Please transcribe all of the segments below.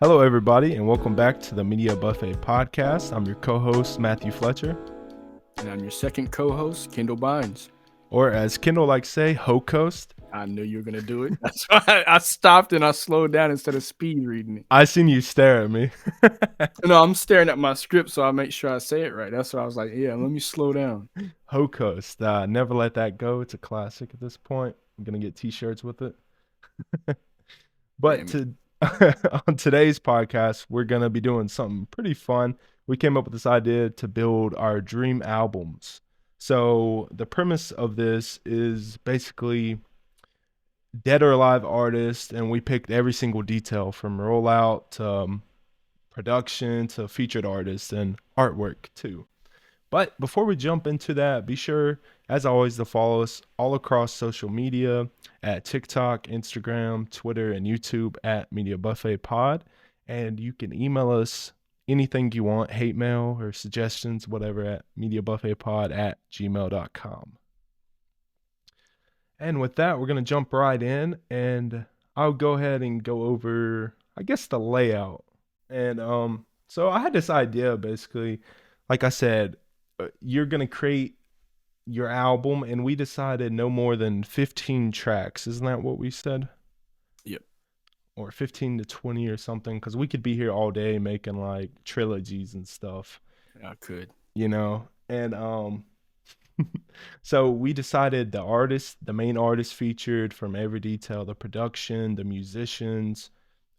Hello, everybody, and welcome back to the Media Buffet Podcast. I'm your co-host, Matthew Fletcher. And I'm your second co-host, Kendall Bynes. Or as Kendall likes to say, Ho-Coast. I knew you were going to do it. That's why I stopped and I slowed down instead of speed reading it. I seen you stare at me. No, I'm staring at my script, so I make sure I say it right. That's why I was like, yeah, let me slow down. Ho-Coast. Never let that go. It's a classic at this point. I'm going to get t-shirts with it. But on today's podcast, we're going to be doing something pretty fun. We came up with this idea to build our dream albums. So the premise of this is basically dead or alive artists, and we picked every single detail from rollout to production to featured artists and artwork too. But before we jump into that, be sure, as always, to follow us all across social media at TikTok, Instagram, Twitter, and YouTube at Media Buffet Pod. And you can email us anything you want, hate mail or suggestions, whatever, at mediabuffetpod@gmail.com. And with that, we're going to jump right in, and I'll go ahead and go over, I guess, the layout. And so I had this idea, basically, like I said, you're going to create your album, and we decided no more than 15 tracks. Isn't that what we said? Yep. Or 15 to 20 or something, because we could be here all day making like trilogies and stuff. I could. And so we decided the main artist featured from every detail, the production, the musicians,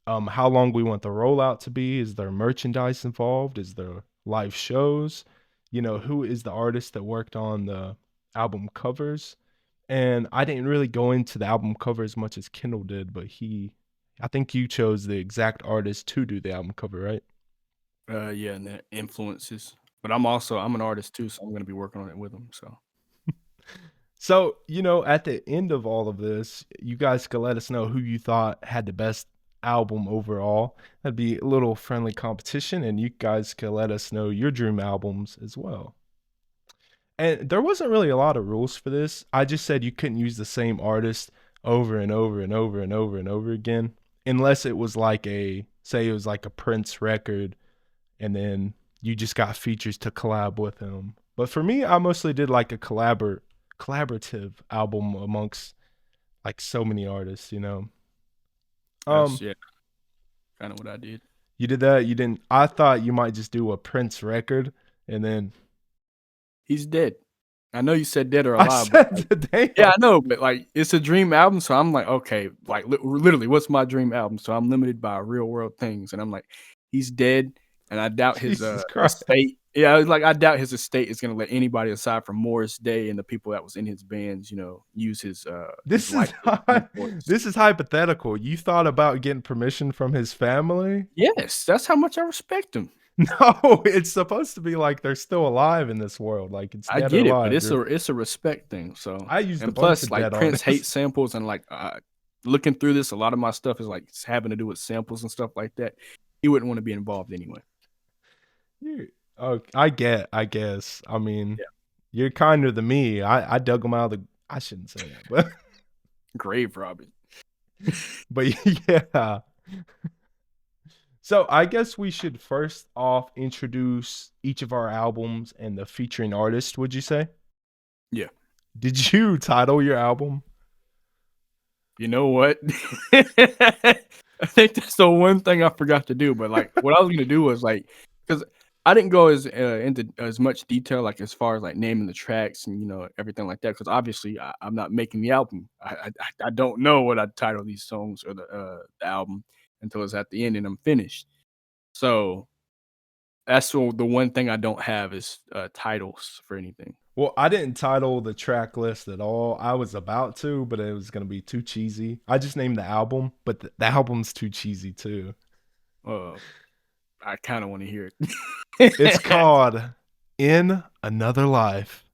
how long we want the rollout to be. Is there merchandise involved? Is there live shows? Who is the artist that worked on the album covers? And I didn't really go into the album cover as much as Kendall did, but I think you chose the exact artist to do the album cover, right? Yeah, and the influences. But I'm an artist too, so I'm going to be working on it with them. So, at the end of all of this, you guys could let us know who you thought had the best album overall. That'd be a little friendly competition, and you guys could let us know your dream albums as well. And there wasn't really a lot of rules for this. I just said you couldn't use the same artist over and over and over and over and over again, unless it was like say it was like a Prince record, and then you just got features to collab with him. But for me, I mostly did like a collaborative album amongst like so many artists, That's, yeah, kind of what I did. You did that? You didn't? I thought you might just do a Prince record and then He's dead. I know you said dead or I alive. said, damn. Yeah, I know, but like it's a dream album, so I'm like, okay, like literally, what's my dream album? So I'm limited by real world things, and I'm like, he's dead, and I doubt his Jesus Christ. estate. Yeah, like I doubt his estate is gonna let anybody aside from Morris Day and the people that was in his bands, use his. This his this is hypothetical. You thought about getting permission from his family? Yes, that's how much I respect him. No, it's supposed to be like they're still alive in this world. Like it's I dead get or it, alive. but it's a respect thing. So I used and a bunch plus, of like dead Prince artists. hates samples, and like looking through this, a lot of my stuff is like having to do with samples and stuff like that. He wouldn't want to be involved anyway. I guess. I mean, Yeah. you're kinder than me. I dug them out of the. I shouldn't say that, but Grave robbing. but yeah. So I guess we should first off introduce each of our albums and the featuring artist. Would you say? Yeah. Did you title your album? You know what? I think that's the one thing I forgot to do. But like, what I was gonna do was like, because I didn't go into as much detail, like as far as like naming the tracks and everything like that. Because obviously, I'm not making the album. I don't know what I'd title these songs or the album until it's at the end and I'm finished. So that's the one thing I don't have is titles for anything. Well, I didn't title the track list at all. I was about to, but it was going to be too cheesy. I just named the album, but the album's too cheesy too. I kind of want to hear it. It's called In Another Life.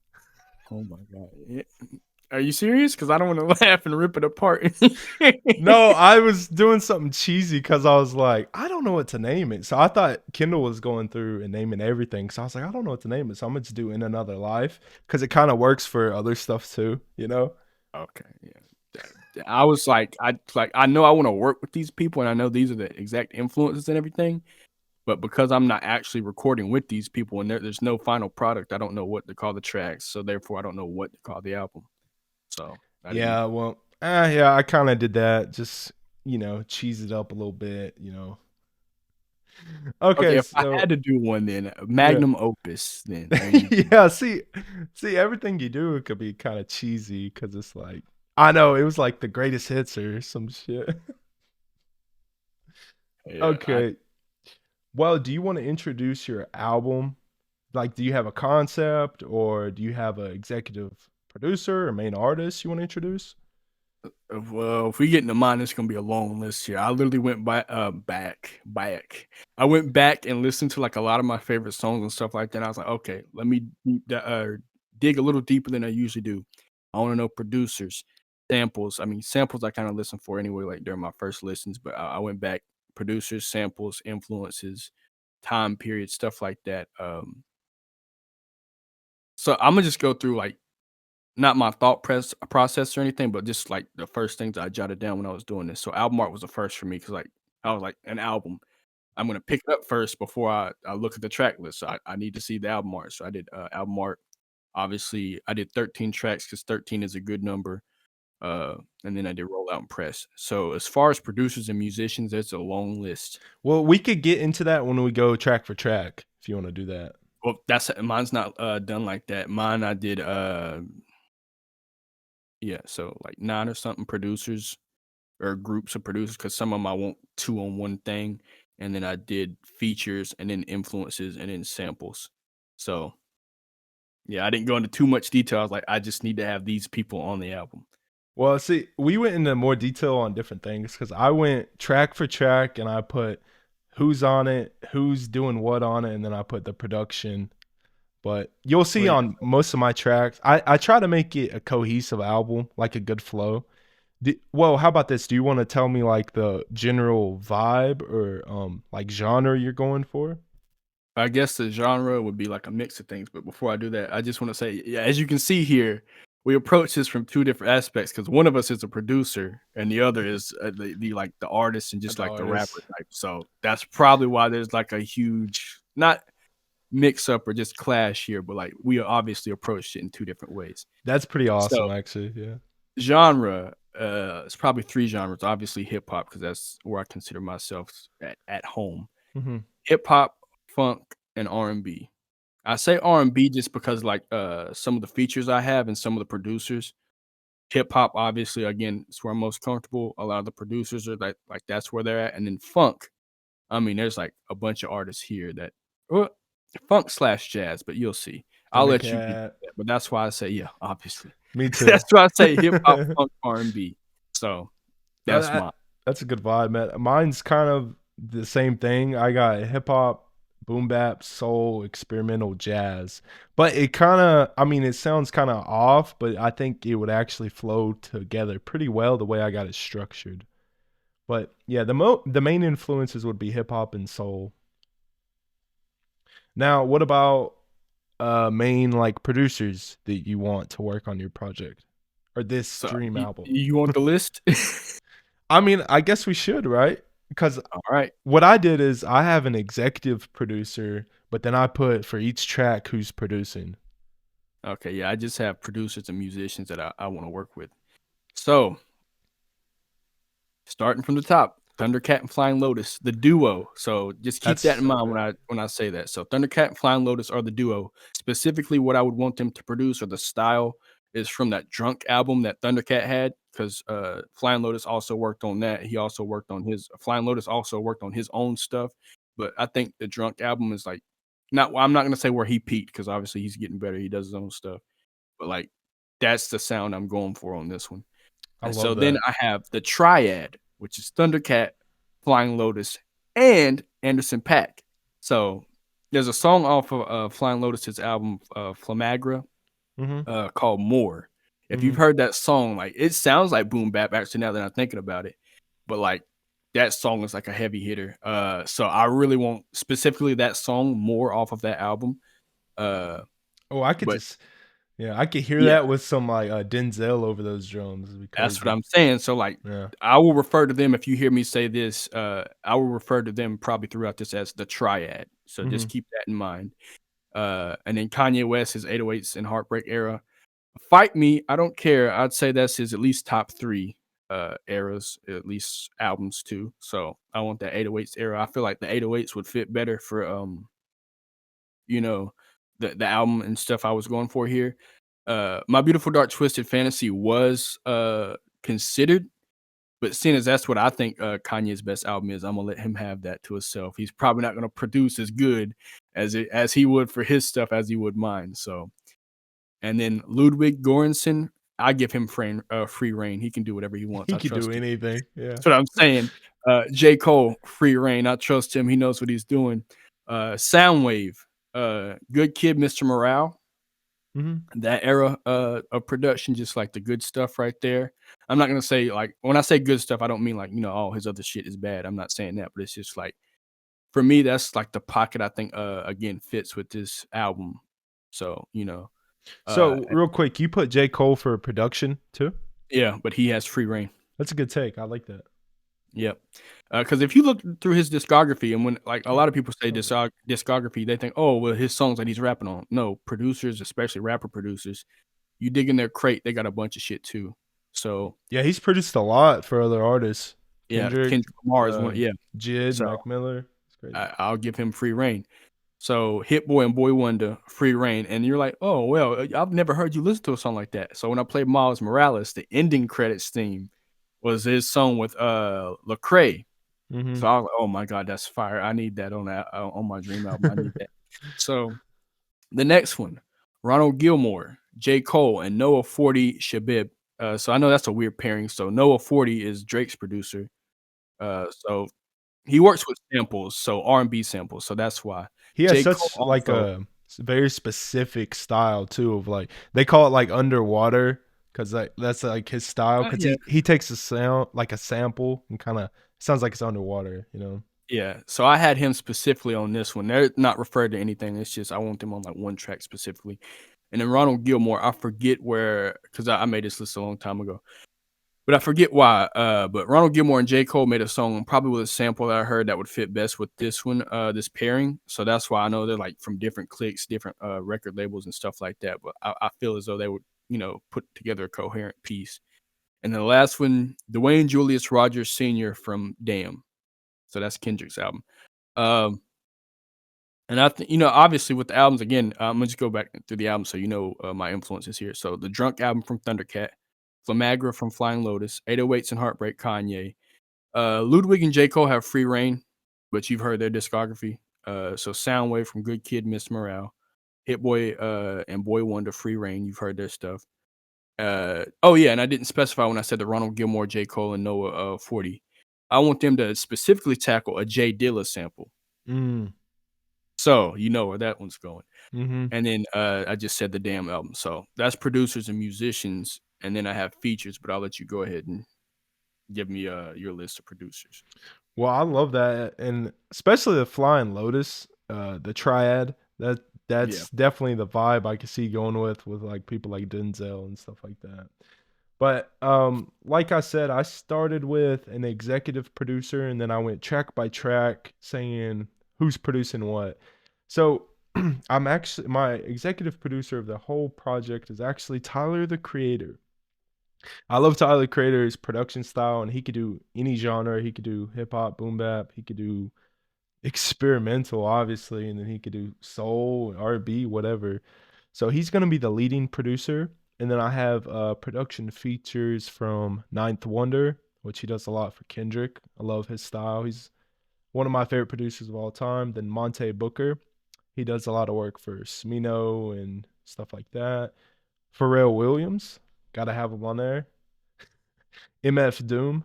Oh my God. Are you serious? Because I don't want to laugh and rip it apart. No, I was doing something cheesy because I was like, I don't know what to name it. So I thought Kendall was going through and naming everything. So I was like, I don't know what to name it. So I'm going to do In Another Life because it kind of works for other stuff too, Okay. Yeah. I was I know I want to work with these people, and I know these are the exact influences and everything. But because I'm not actually recording with these people, and there's no final product, I don't know what to call the tracks. So therefore, I don't know what to call the album. So I didn't. Yeah, well, yeah, I kind of did that. Just cheese it up a little bit. Okay, Okay, if I had so to do one, then yeah, magnum opus. Then there you go. yeah. See, everything you do could be kind of cheesy because it's like I know it was like the greatest hits or some shit. Yeah, Okay, well, do you want to introduce your album? Like, do you have a concept or do you have an executive producer or main artist you want to introduce? well, if we get into mine, it's gonna be a long list here. I literally went back. I went back and listened to like a lot of my favorite songs and stuff like that. And I was like, okay, let me dig a little deeper than I usually do. I want to know producers, samples. I mean, samples I kind of listen for anyway, like during my first listens. But I went back, producers, samples, influences, time period, stuff like that. So I'm gonna just go through like not my process or anything, but just, like, the first things I jotted down when I was doing this. So album art was the first for me because like, I was like, "An album, I'm gonna pick it up first before I look at the track list." So I need to see the album art. So I did, album art. Obviously, I did 13 tracks because 13 is a good number, and then I did roll out and press. So as far as producers and musicians, it's a long list. Well, we could get into that when we go track for track if you want to do that. Well, that's mine's not, done like that. Mine, I did, yeah, so, like, 9 or something producers or groups of producers because some of them I want two on one thing, and then I did features and then influences and then samples. So yeah, I didn't go into too much detail. I was like, I just need to have these people on the album. Well, see, we went into more detail on different things because I went track for track and I put who's on it, who's doing what on it, and then I put the production. But you'll see Well, yeah, on most of my tracks, I try to make it a cohesive album, like a good flow. Well, how about this? Do you want to tell me like the general vibe or like genre you're going for? I guess the genre would be like a mix of things. But before I do that, I just want to say, yeah, as you can see here, we approach this from two different aspects because one of us is a producer and the other is the like the artist and just The like the rapper artist. type. So that's probably why there's like a huge not mix up or just clash here, but like we obviously approached it in two different ways. That's pretty awesome, So actually. Yeah. genre, it's probably three genres. Obviously hip hop because that's where I consider myself at home. Hmm. Hip hop, funk, and R&B. I say R&B just because like some of the features I have and some of the producers. Hip hop, obviously, again, it's where I'm most comfortable. A lot of the producers are like that's where they're at, and then funk. I mean, there's like a bunch of artists here that well, funk slash jazz, but you'll see. I'll let you get Thundercat. that, but that's why I say, yeah, obviously. Me too. That's why I say hip hop, funk, R&B. So that's That mine. that's a good vibe, man. Mine's kind of the same thing. I got hip hop, boom bap, soul, experimental jazz. But it kind of, I mean, it sounds kind of off, but I think it would actually flow together pretty well the way I got it structured. But yeah, the main influences would be hip hop and soul. Now, what about main like producers that you want to work on your project or this So dream album? you want the list? I mean, I guess we should, right? Because All right. what I did is I have an executive producer, but then I put for each track who's producing. Okay, yeah, I just have producers and musicians that I want to work with. So starting from the top, Thundercat and Flying Lotus, the duo. So just keep That's that in so mind good. when I say that. So Thundercat and Flying Lotus are the duo. Specifically, what I would want them to produce or the style is from that Drunk album that Thundercat had, because Flying Lotus also worked on that. He also worked on his Flying Lotus also worked on his own stuff. But I think the Drunk album is like not. I'm not gonna say where he peaked because obviously he's getting better. He does his own stuff. But like that's the sound I'm going for on this one. I And so love then that. I have the triad, which is Thundercat, Flying Lotus, and Anderson .Paak. So there's a song off of Flying Lotus's album Flamagra Mhm. called More. If you've Mhm. heard that song, like it sounds like boom bap actually now that I'm thinking about it. But like that song is like a heavy hitter. So I really want specifically that song more off of that album. Uh Oh, I could but just Yeah, I could hear Yeah, that with some like Denzel over those drums. It'd be that's what crazy. I'm saying. So, like, Yeah. I will refer to them if you hear me say this, I will refer to them probably throughout this as the triad. So just Hmm. keep that in mind. And then Kanye West, his 808s and Heartbreak era. Fight Me, I don't care. I'd say that's his at least top 3 eras, at least albums too. So I want that 808s era. I feel like the 808s would fit better for you know, the album and stuff I was going for here. My Beautiful Dark Twisted Fantasy was considered, but seeing as that's what I think Kanye's best album is, I'm gonna let him have that to himself. He's probably not gonna produce as good as he would for his stuff as he would mine. So, and then Ludwig Göransson, I give him free reign. He can do whatever he wants. He I could do trust him. anything. Yeah. That's what I'm saying. J. Cole, free reign. I trust him. He knows what he's doing. Soundwave, Good Kid, Mr. Morale. Hmm. That era of production, just like the good stuff right there. I'm not gonna say like when I say good stuff, I don't mean like all his other shit is bad. I'm not saying that, but it's just like for me, that's like the pocket I think again fits with this album. So uh, So real quick, you put J. Cole for production too? yeah, but he has free reign. That's a good take. I like that. Yep. Because if you look through his discography, and when like a Yeah. lot of people say Love it. discography, they think, oh, well, his songs that he's rapping on. No, producers, especially rapper producers, you dig in their crate, they got a bunch of shit too. So Yeah, he's produced a lot for other artists. yeah, Kendrick, Kendrick Lamar is one. uh, Yeah, Jid, so Mac Miller. It's crazy. I'll give him free reign. So Hit Boy and Boy Wonder, free reign, and you're like, oh well, I've never heard you listen to a song like that. So when I played Miles Morales, the ending credits theme was his song with Lecrae. Hmm. So I was like, "Oh my god, that's fire! I need that on my dream album. I need that." So the next one, Ronald Gilmore, J. Cole, and Noah 40 Shabib. So I know that's a weird pairing. So Noah 40 is Drake's producer. So he works with samples, so R&B samples. So that's why He has J. Cole such like also. a very specific style too of like they call it like underwater because like that's like his style because Yeah, he takes a sound like a sample and kind of sounds like it's underwater, you know. yeah. So I had him specifically on this one. They're not referred to anything. It's just I want them on like one track specifically. And then Ronald Gilmore, I forget where because I made this list a long time ago. But I forget why. But Ronald Gilmore and J. Cole made a song probably with a sample that I heard that would fit best with this one, this pairing. So that's why I know they're like from different cliques, different record labels and stuff like that. But I feel as though they would, put together a coherent piece. And the last one, Dwayne Julius Rogers Sr. from Damn. So that's Kendrick's album. Um, and I think, obviously with the albums, again, I'm gonna just go back through the album so my influences here. So the Drunk album from Thundercat, Flamagra from Flying Lotus, 808s and Heartbreak Kanye. Ludwig and J. Cole have free reign, but you've heard their discography. So Soundwave from Good Kid, Miss Morale, Hit Boy and Boy Wonder, free reign. You've heard their stuff. Oh yeah, and I didn't specify when I said the Ronald Gilmore, J. Cole, and Noah 40. I want them to specifically tackle a Jay Dilla sample. Mm. So you know where that one's going. Hmm. And then I just said the Damn album. So that's producers and musicians. And then I have features, but I'll let you go ahead and give me your list of producers. Well, I love that, and especially the Flying Lotus, the triad. Yeah. That's definitely the vibe I could see going with like people like Denzel and stuff like that. But like I said, I started with an executive producer, and then I went track by track, saying who's producing what. So I'm actually my executive producer of the whole project is actually Tyler the Creator. I love Tyler the Creator's production style, and he could do any genre. He could do hip hop, boom bap. He could do experimental, obviously, and then he could do soul, R&B, whatever. So he's gonna be the leading producer, and then I have production features from Ninth Wonder, which he does a lot for Kendrick. I love his style. He's one of my favorite producers of all time. Then Monte Booker, he does a lot of work for Smino and stuff like that. Pharrell Williams, gotta have him on there. MF Doom.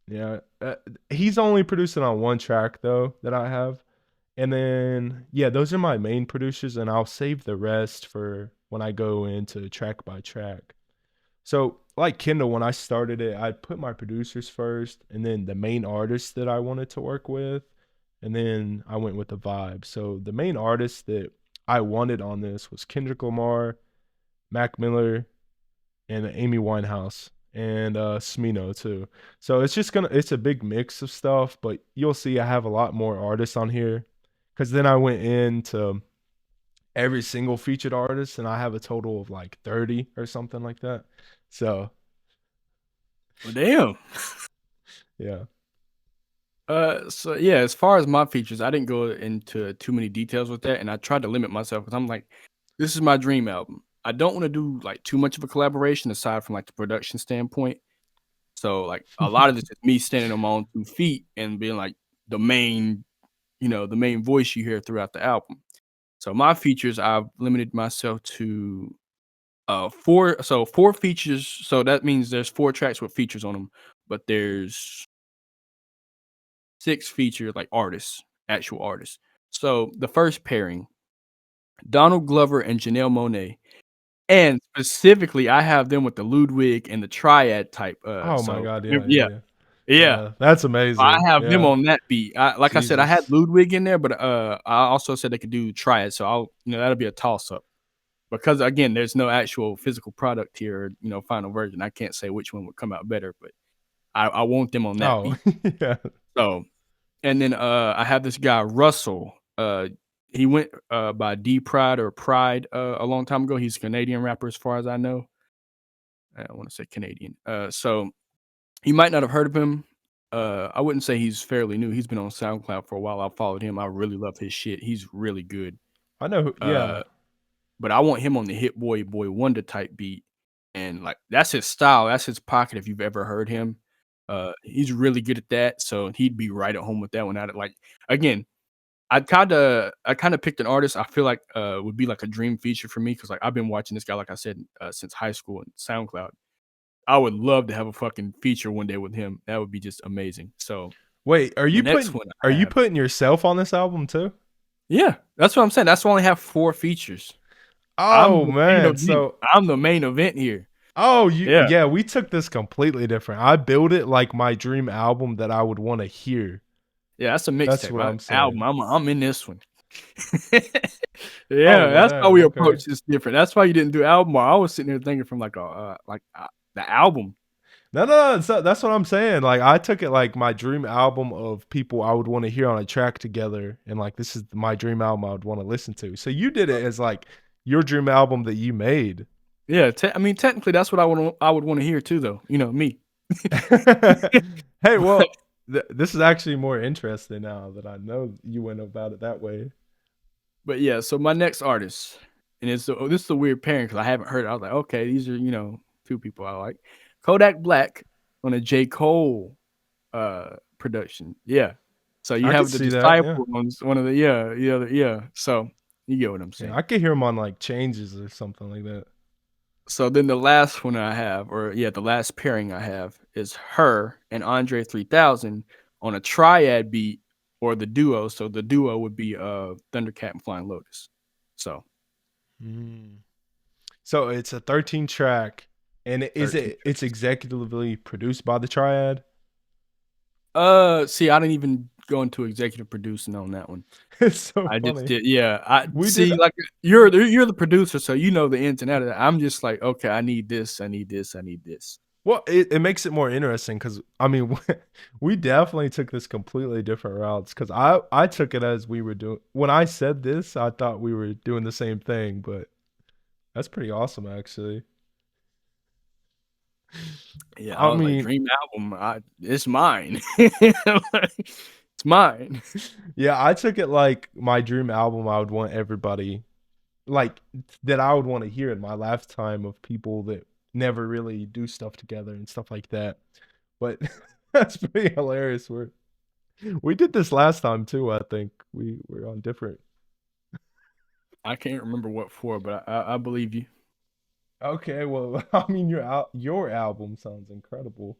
Yeah. Yeah, he's only producing on one track though that I have, and then yeah, those are my main producers, and I'll save the rest for when I go into track by track. So like Kindle, when I started it, I put my producers first, and then the main artists that I wanted to work with, and then I went with the vibe. So the main artists that I wanted on this was Kendrick Lamar, Mac Miller, and Amy Winehouse and Smino too. So it's a big mix of stuff, but you'll see I have a lot more artists on here because then I went into every single featured artist and I have a total of like 30 or something like that. So Well, damn. yeah. So yeah, as far as my features, I didn't go into too many details with that, and I tried to limit myself because I'm like, this is my dream album. I don't want to do like too much of a collaboration aside from like the production standpoint. So like a lot of this is me standing on my own 2 feet and being like the main, the main voice you hear throughout the album. So my features, I've limited myself to four features. So that means there's 4 tracks with features on them, but there's 6 feature like artists, actual artists. So the first pairing, Donald Glover and Janelle Monáe. And specifically, I have them with the Ludwig and the triad type. Oh my god, yeah, yeah, Yeah, yeah. yeah. Yeah, that's I amazing. have them Yeah. on that beat. Like I said, I had Jesus. Ludwig in there, but I also said they could do triad. So that'll be a toss up because again, there's no actual physical product here, final version. I can't say which one would come out better, but I want them on that Oh, beat. yeah. So, and then I have this guy Russell. He went by D Pride or Pride a long time ago. He's a Canadian rapper, as far as I know. I want to say Canadian. So you might not have heard of him. I wouldn't say he's fairly new. He's been on SoundCloud for a while. I followed him. I really love his shit. He's really good. I know yeah. But I want him on the Hit Boy Wonder type beat. And like that's his style. That's his pocket if you've ever heard him. He's really good at that. So he'd be right at home with that one. Again, I kind of picked an artist I feel like would be like a dream feature for me because like I've been watching this guy, like I said, since high school and SoundCloud. I would love to have a fucking feature one day with him. That would be just amazing. So Wait, the next one are I you have, putting yourself on this album too? yeah, that's what I'm saying. That's why I only have 4 features. I'm Oh the main man, event. so I'm the main event here. you Yeah, yeah, we took this completely different. I built it like my dream album that I would want to hear. yeah, that's a That's mixtape. what I'm Album. saying. I'm in this one. Oh, Yeah, well that's how damn, we okay. approach this different. That's why you didn't do album. I was sitting there thinking from the album. No, no, no. That's what I'm saying. Like I took it like my dream album of people I would want to hear on a track together, and like this is my dream album I would want to listen to. So you did it as like your dream album that you made. Yeah, I mean, technically, that's what I would want to hear too, though. Me. Hey, well, this is actually more interesting now that I know you went about it that way. But yeah, so my next artist, and this is a weird pairing because I haven't heard it. I was like, okay, these are 2 people I like. Kodak Black on a J Cole production. Yeah, so you I could have the see that. Yeah, Disciple on one of the. So you get what I'm yeah. saying. I could hear him on like changes or something like that. So then the last one I have, or yeah, the last pairing I have is her and Andre 3000 on a triad beat or the duo. So the duo would be Thundercat and Flying Lotus. So Mm. So it's a 13 track, and 13 it's tracks. executively produced by the Triad. See, I didn't even go into executive producing on that one. It's so I just funny. did, yeah. I We did. see, like you're the producer, so you know the ins and outs of that. I'm just like, okay, I need this, I need this, I need this. Well, it makes it more interesting because I mean, we definitely took this completely different routes. Because I took it as we were doing when I said this, I thought we were doing the same thing, but that's pretty awesome, actually. Yeah, I I was like, mean, dream album, it's mine. It's mine. yeah, I took it like my dream album. I would want everybody like that. I would want to hear in my lifetime of people that never really do stuff together and stuff like that. But that's pretty hilarious. We did this last time too. I think we were on different. I can't remember what for, but I believe you. Okay, well, I mean, your album sounds incredible.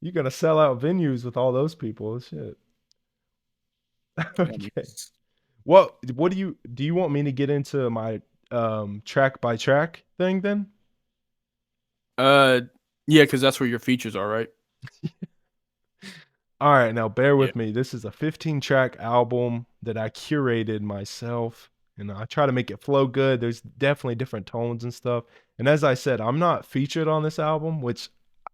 You're gonna sell out venues with all those people. Shit. I mean, Okay. What do you want me to get into my track by track thing then? uh, yeah, because that's where your features are, right? All right, now bear Yeah. with me. This is a 15-track album that I curated myself, and I try to make it flow good. There's definitely different tones and stuff. And as I said, I'm not featured on this album, which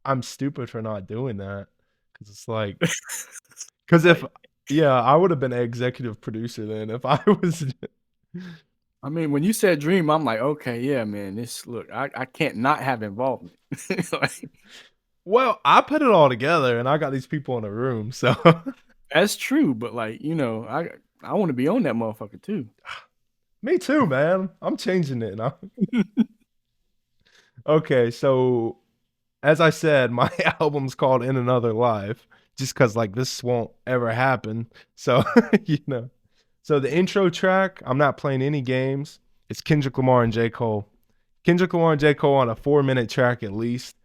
I'm stupid for not doing that because it's like, because if, Like, yeah, I would have been an executive producer then if I was. I mean, when you said dream, I'm like, okay, yeah, man. This look, I can't not have involvement. Like, Well, I put it all together, and I got these people in a room, so. that's true, but like, I want to be on that motherfucker too. Me too, man. I'm changing it now. Okay, so as I said, my album's called In Another Life, just because like this won't ever happen. So, you know. So the intro track, I'm not playing any games. It's Kendrick Lamar and J. Cole. Kendrick Lamar and J. Cole on a 4-minute track at least.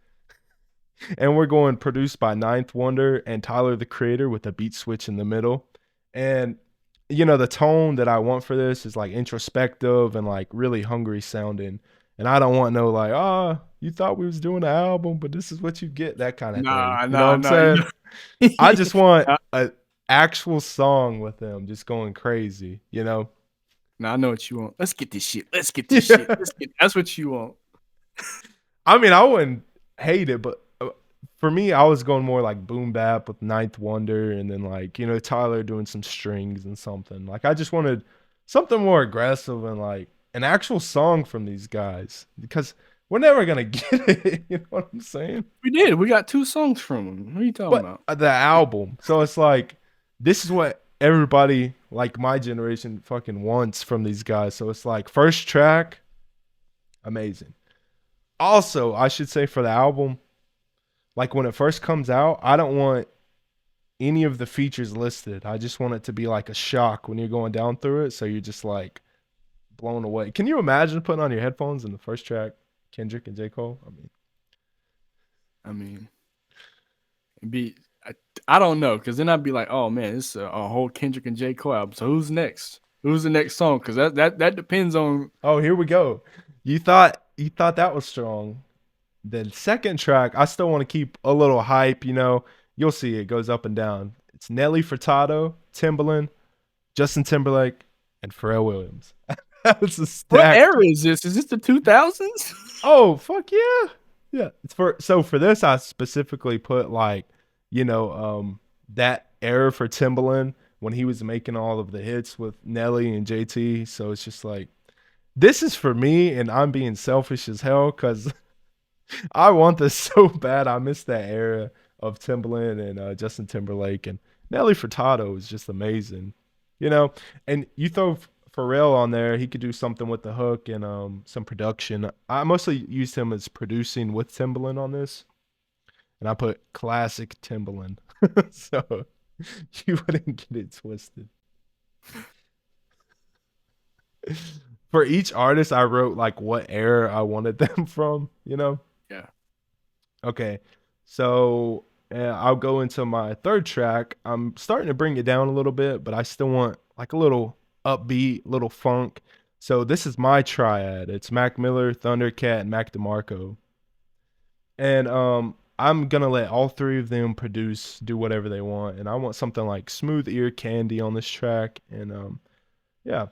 And we're going produced by Ninth Wonder and Tyler the Creator with a beat switch in the middle. And the tone that I want for this is like introspective and like really hungry sounding. And I don't want no like, you thought we was doing an album, but this is what you get, that kind of thing. Nah, You know what nah, I'm nah. saying? I just want Nah, an actual song with them just going crazy, you know? nah, I know what you want. Let's get this shit. Let's get this shit. Yeah. That's what you want. I mean, I wouldn't hate it, but for me, I was going more like boom bap with Ninth Wonder and then like, Tyler doing some strings and something. Like I just wanted something more aggressive and like an actual song from these guys because we're never gonna get it. You know what I'm saying? We did. We got 2 songs from him. What are you talking But about? the album. So it's like this is what everybody like my generation fucking wants from these guys. So it's like first track, amazing. Also, I should say for the album, like when it first comes out, I don't want any of the features listed. I just want it to be like a shock when you're going down through it. So you're just like blown away. Can you imagine putting on your headphones in the first track, Kendrick and J. Cole? I mean, it'd be I don't know, because then I'd be like, oh man, it's a whole Kendrick and J. Cole album. So who's next? Who's the next song? Because that depends on. Oh, here we go. You thought that was strong. The second track, I still want to keep a little hype. You'll see it goes up and down. It's Nelly Furtado, Timbaland, Justin Timberlake, and Pharrell Williams. That's a What stack. era is this? Is this the 2000s? Oh, fuck yeah. Yeah. For this I specifically put like, that era for Timbaland when he was making all of the hits with Nelly and JT. So it's just like this is for me and I'm being selfish as hell cuz I want this so bad. I miss that era of Timbaland and Justin Timberlake and Nelly Furtado is just amazing, you know. And you throw Pharrell on there, he could do something with the hook and some production. I mostly used him as producing with Timbaland on this, and I put classic Timbaland, so you wouldn't get it twisted. For each artist, I wrote like what era I wanted them from. Yeah. Okay, so I'll go into my third track. I'm starting to bring it down a little bit, but I still want like a little upbeat, little funk. So this is my triad. It's Mac Miller, Thundercat, and Mac DeMarco. And I'm gonna let all three of them do whatever they want. And I want something like Smooth Ear Candy on this track. And yeah,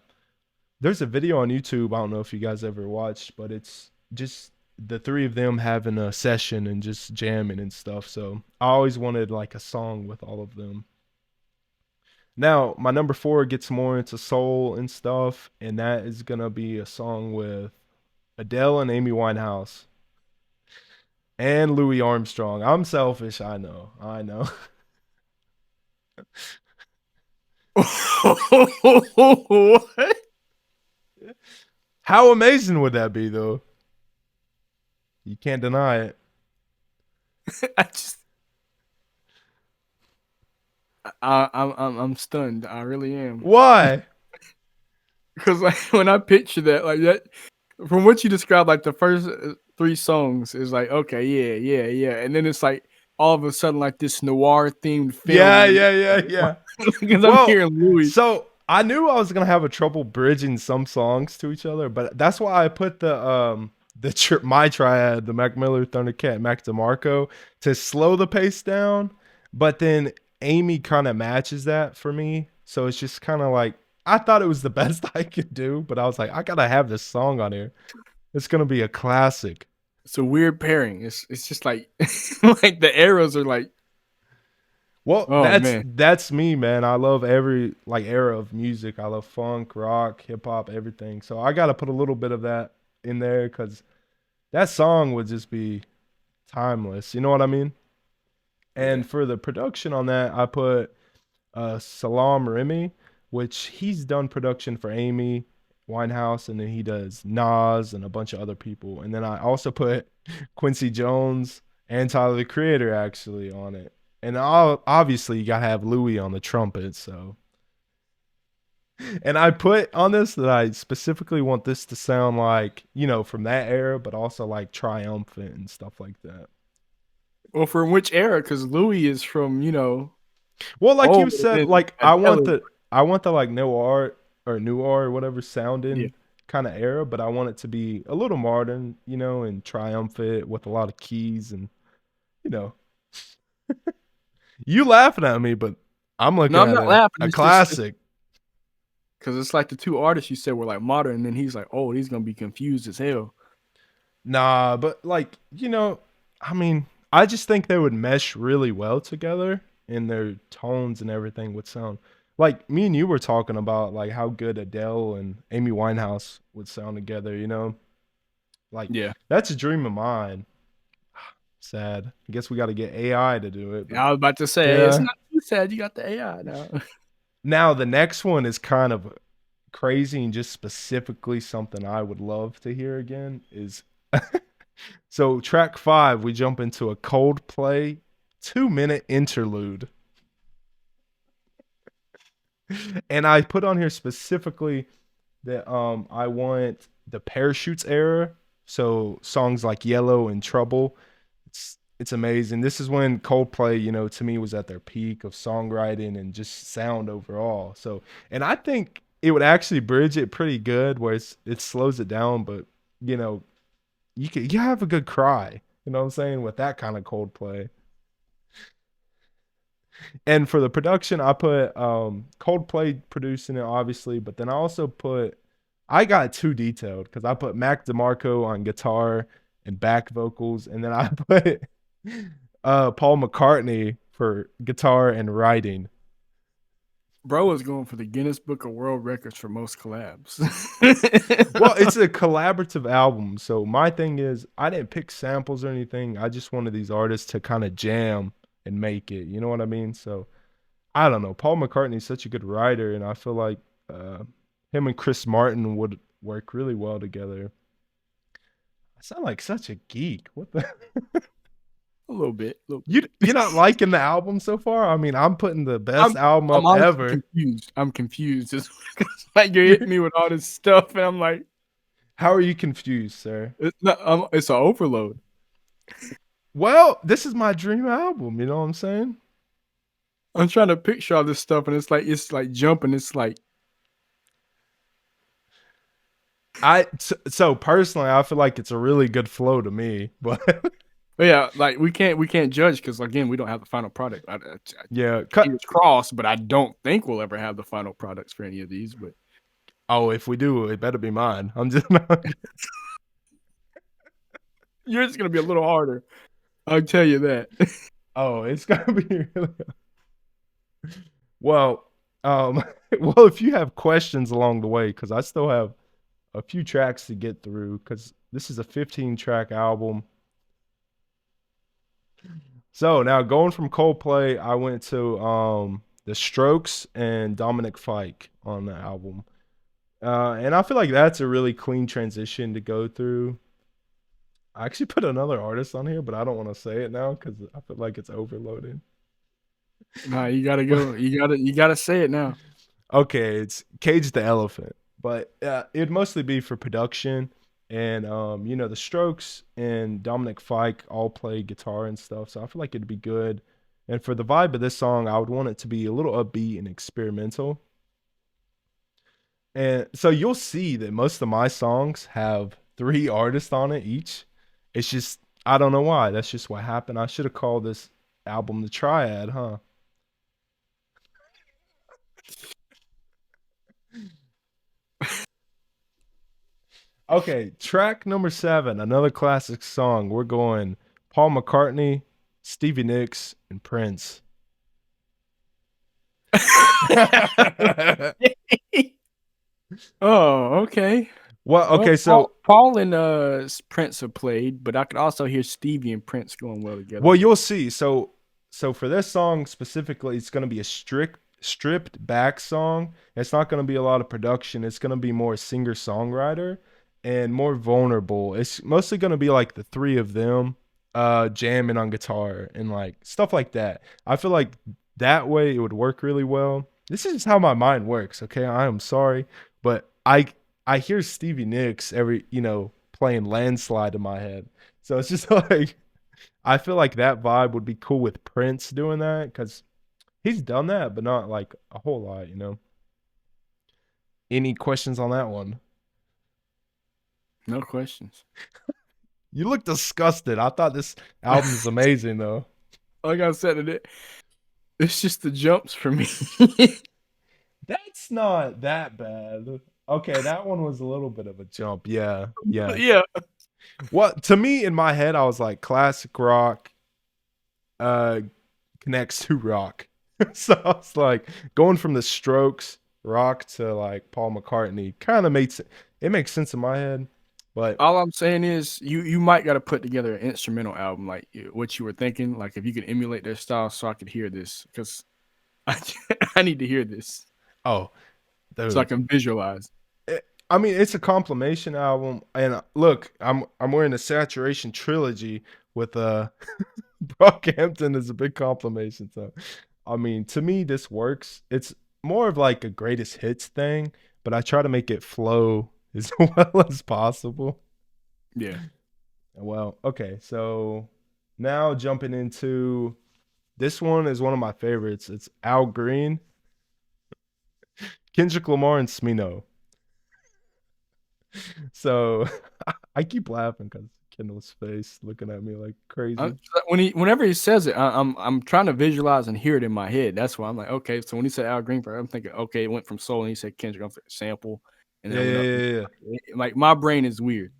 there's a video on YouTube. I don't know if you guys ever watched, but it's just the three of them having a session and just jamming and stuff. So I always wanted like a song with all of them. Now, my number 4 gets more into soul and stuff, and that is gonna be a song with Adele and Amy Winehouse and Louis Armstrong. I'm selfish, I know. I know. What? How amazing would that be though? You can't deny it. I just I'm stunned. I really am. Why? Because like when I picture that, like that, from what you described, like the first 3 songs is like, okay, yeah, and then it's like all of a sudden like this noir themed Yeah, film. yeah, yeah, yeah. Because I'm Well, hearing Louis. so I knew I was gonna have a trouble bridging some songs to each other, but that's why I put my triad, the Mac Miller, Thundercat, Mac DeMarco, to slow the pace down, but then Amy kind of matches that for me. So it's just kind of like I thought it was the best I could do, but I was like, I gotta have this song on here. It's gonna be a classic. It's a weird pairing. It's just like like the arrows are like, Well, oh man. that's me, man. I love every like era of music. I love funk, rock, hip hop, everything. So I gotta put a little bit of that in there because that song would just be timeless. You know what I mean? Yeah. And for the production on that, I put Salam Remy, which he's done production for Amy Winehouse, and then he does Nas and a bunch of other people. And then I also put Quincy Jones and Tyler the Creator actually on it. And obviously you gotta have Louis on the trumpet. So, and I put on this that I specifically want this to sound like from that era, but also like triumphant and stuff like that. Well, from which era? Because Louis is from Well, like you old, and said, then like Adele is, I want the like noir or noir or whatever yeah. sounding kind of era, but I want it to be a little modern, and triumphant with a lot of keys and you know. You laughing at me, but I'm No, looking I'm at not laughing. a It's just classic. because it's like the two artists you said were like modern, and then he's like, oh, he's gonna be confused as hell. Nah, but like, I mean, I just think they would mesh really well together and their tones and everything would sound like me and you were talking about like how good Adele and Amy Winehouse would sound together. Like Yeah. that's a dream of mine. Sad. I guess we got to get AI to do it, but I was about to say it's yeah. not too sad. You got the AI now. Now the next one is kind of crazy and just specifically something I would love to hear again is so track 5 we jump into a Coldplay 2-minute interlude. And I put on here specifically that I want the Parachutes era, so songs like Yellow and Trouble. It's amazing. This is when Coldplay, to me was at their peak of songwriting and just sound overall. So, and I think it would actually bridge it pretty good where it slows it down, but you know, you have a good cry, you know what I'm saying, with that kind of Coldplay. And for the production, I put Coldplay producing it, obviously, but then I got too detailed because I put Mac DeMarco on guitar and back vocals, and then I put Paul McCartney for guitar and writing. Bro is going for the Guinness Book of World Records for most collabs. Well, it's a collaborative album, so my thing is I didn't pick samples or anything. I just wanted these artists to kind of jam and make it. You know what I mean? So I don't know. Paul McCartney's such a good writer, and I feel like him and Chris Martin would work really well together. I sound like such a geek. What the? A little bit. You're not liking the album so far? I mean, I'm putting the best album I'm up honestly ever. confused. I'm confused. It's like you're hitting me with all this stuff, and I'm like, How are you confused, sir? it's an overload. Well, this is my dream album. You know what I'm saying? I'm trying to picture all this stuff, and it's like jumping. It's like So personally, I feel like it's a really good flow to me, but but yeah, like we can't judge because again, we don't have the final product. yeah, Fingers crossed, but I don't think we'll ever have the final products for any of these. But Oh, if we do, it better be mine. I'm just not. yours is gonna be a little harder. I'll tell you that. Oh, it's gonna be really well. Well, if you have questions along the way, because I still have a few tracks to get through, because this is a 15-track album. So now going from Coldplay, I went to The Strokes and Dominic Fike on the album. And I feel like that's a really clean transition to go through. I actually put another artist on here, but I don't want to say it now because I feel like it's overloaded. Nah, you gotta go. You gotta say it now. Okay, it's Cage the Elephant, but it'd mostly be for production. And the Strokes and Dominic Fike all play guitar and stuff, so I feel like it'd be good. And for the vibe of this song, I would want it to be a little upbeat and experimental. And so you'll see that most of my songs have 3 artists on it each. It's just I don't know why. That's just what happened. I should have called this album the Triad, huh? Okay, track number 7, another classic song. We're going Paul McCartney, Stevie Nicks, and Prince. Oh, okay. Well, Well, okay, Paul, so Paul and Prince have played, but I could also hear Stevie and Prince going well together. well, But you'll see. So for this song specifically, it's going to be a stripped back song. It's not going to be a lot of production. It's going to be more singer-songwriter and more vulnerable. It's mostly going to be like the three of them jamming on guitar and like stuff like that. I feel like that way it would work really well. This is just how my mind works, okay? I am sorry, but I hear Stevie Nicks every, playing Landslide in my head. So it's just like I feel like that vibe would be cool with Prince doing that because he's done that, but not like a whole lot. Any questions on that one? no questions. You look disgusted. I thought this album is amazing though. Like I said, it's just the jumps for me. That's not that bad. Okay, that one was a little bit of a jump. Yeah, yeah. Yeah. Well, to me in my head, I was like classic rock uh connects to rock. So I was like going from the Strokes rock to like Paul McCartney kind of makes sense in my head. But All I'm saying is you might got to put together an instrumental album like what you were thinking. Like if you could emulate their style, so I could hear this because I I need to hear this oh, so I dude. can visualize. I mean, it's a compilation album, and look, I'm wearing a Saturation trilogy with Brockhampton is a big compilation. So, I mean, to me, this works. It's more of like a greatest hits thing, but I try to make it flow as well as possible. Yeah. Well, okay, so now jumping into this one is one of my favorites. It's Al Green, Kendrick Lamar, and Smino. So I keep laughing because Kendall's face looking at me like crazy. Whenever he says it, I'm trying to visualize and hear it in my head. That's why I'm like, okay. So when he said Al Green, I'm thinking, okay, it went from soul, and he said Kendrick, I'm thinking sample, and then Yeah, I went yeah, up. yeah, yeah. Like my brain is weird.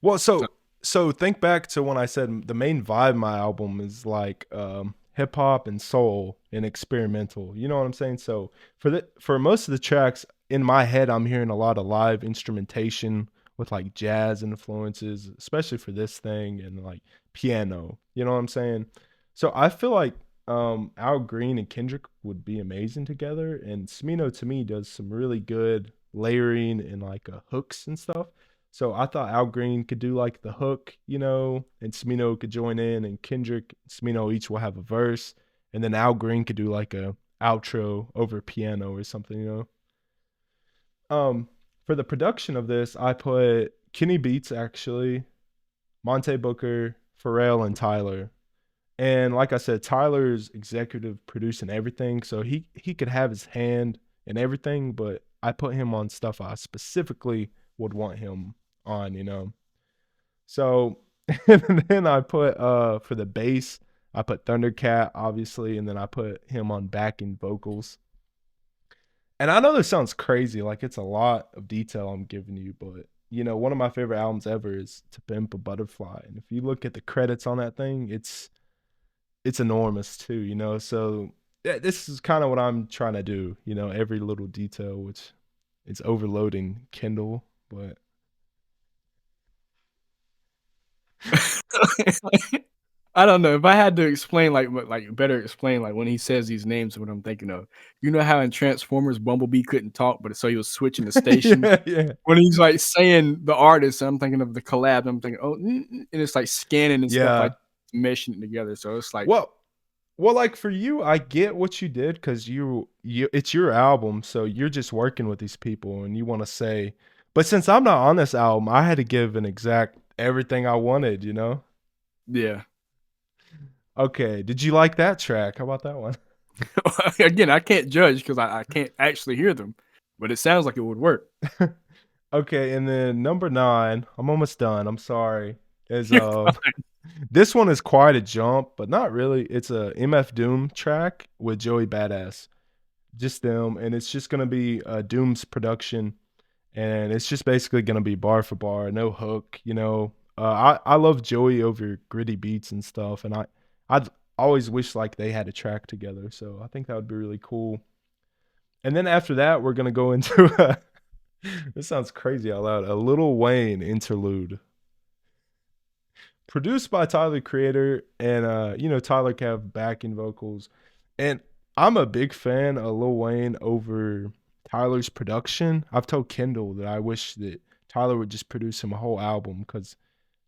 Well, So so think back to when I said the main vibe of my album is like hip hop and soul and experimental. You know what I'm saying? So for most of the tracks in my head, I'm hearing a lot of live instrumentation with like jazz influences, especially for this thing and like piano. You know what I'm saying? So I feel like Al Green and Kendrick would be amazing together, and Smino to me does some really good layering and like hooks and stuff. So I thought Al Green could do like the hook, and Smino could join in, and Kendrick, Smino each will have a verse, and then Al Green could do like a outro over piano or something. For the production of this, I put Kenny Beats actually, Monte Booker, Pharrell, and Tyler. And like I said, Tyler's executive producing everything, so he could have his hand in everything, but I put him on stuff I specifically would want him on. So and then I put for the bass, I put Thundercat obviously, and then I put him on backing vocals. And I know this sounds crazy, like it's a lot of detail I'm giving you, but one of my favorite albums ever is To Pimp a Butterfly. And if you look at the credits on that thing, it's enormous too. So yeah, this is kind of what I'm trying to do, every little detail, which it's overloading Kindle, but I don't know if I had to explain like better explain like when he says these names what I'm thinking of. You know how in Transformers Bumblebee couldn't talk, but so he was switching the stations yeah, yeah, when he's like saying the artist. I'm thinking of the collab. I'm thinking, and it's like scanning and stuff like yeah. meshing it together. So it's like, Well, well, like for you, I get what you did because it's your album, so you're just working with these people and you want to say. But since I'm not on this album, I had to give an exact everything I wanted. yeah. Okay, did you like that track? How about that one? Again, I can't judge because I can't actually hear them, but it sounds like it would work. Okay, and then number 9, I'm almost done. I'm sorry. Is You're fine. this one is quite a jump, but not really. It's a MF Doom track with Joey Badass. just them, and it's just gonna be Doom's production, and it's just basically gonna be bar for bar, no hook. I love Joey over gritty beats and stuff, and I'd always wish like they had a track together. So I think that would be really cool. And then after that, we're gonna go into this sounds crazy out loud, a Lil Wayne interlude, produced by Tyler Creator, and Tyler can have backing vocals, and I'm a big fan of Lil Wayne over Tyler's production. I've told Kendall that I wish that Tyler would just produce him a whole album, because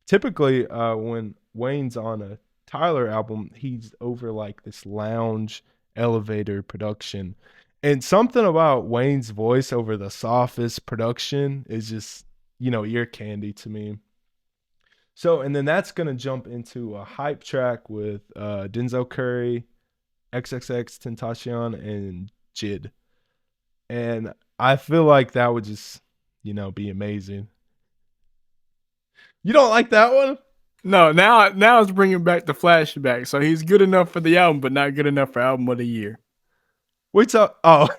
typically when Wayne's on a Tyler album, he's over like this lounge elevator production, and something about Wayne's voice over the softest production is just ear candy to me. So, and then that's gonna jump into a hype track with Denzel Curry, XXX Tentacion, and Jid. And I feel like that would just, be amazing. You don't like that one? No, now it's bringing back the flashback. So he's good enough for the album, but not good enough for album of the year. Wait, oh.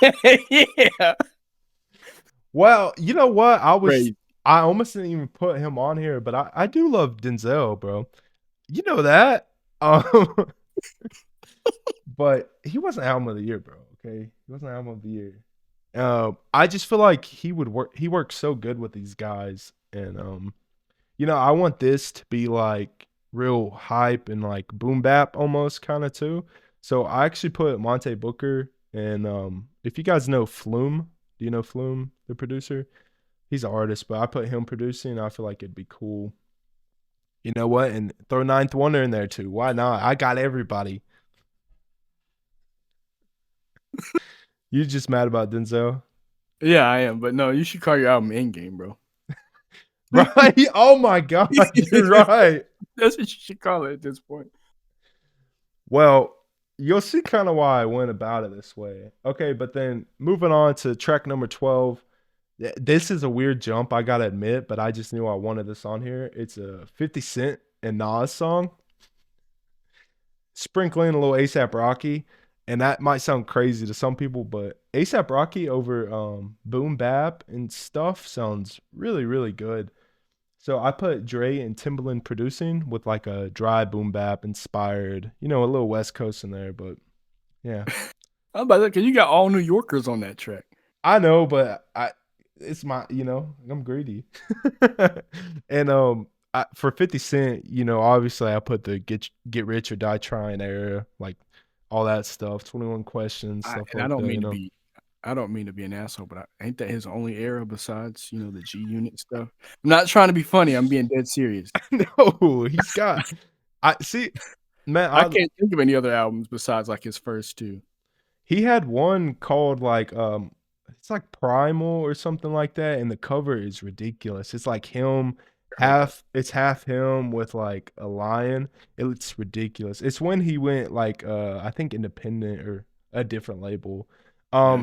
Yeah. Well, you know what? Great. I almost didn't even put him on here, but I do love Denzel, bro. You know that. But he wasn't album of the year, bro. Okay, he wasn't album of the year. I just feel like he would work. He works so good with these guys, and I want this to be like real hype and like boom bap almost kind of too. So I actually put Monte Booker, and if you guys know Flume, do you know Flume, the producer? He's an artist, but I put him producing. I feel like it'd be cool. You know what? And throw Ninth Wonder in there too. Why not? I got everybody. You just mad about Denzel? Yeah, I am. But no, you should call your album Endgame, bro. Right? Oh my God, you're right. That's what you should call it at this point. Well, you'll see kind of why I went about it this way. Okay, but then moving on to track number 12. This is a weird jump, I gotta admit, but I just knew I wanted this on here. It's a 50 Cent and Nas song, sprinkling a little ASAP Rocky. And that might sound crazy to some people, but ASAP Rocky over Boom Bap and stuff sounds really, really good. So I put Dre and Timbaland producing with like a dry boom bap inspired, a little West Coast in there, but yeah. How about that? Because you got all New Yorkers on that track. I know, but it's my, I'm greedy. And for 50 Cent, obviously I put the get rich or die trying era, like all that stuff, 21 Questions, stuff like I don't that, mean to be. I don't mean to be an asshole, but ain't that his only era besides, the G Unit stuff? I'm not trying to be funny. I'm being dead serious. No, he's got. I see, man. I can't think of any other albums besides like his first two. He had one called like it's like Primal or something like that, and the cover is ridiculous. It's like him it's half him with like a lion. It's ridiculous. It's when he went like I think independent or a different label. I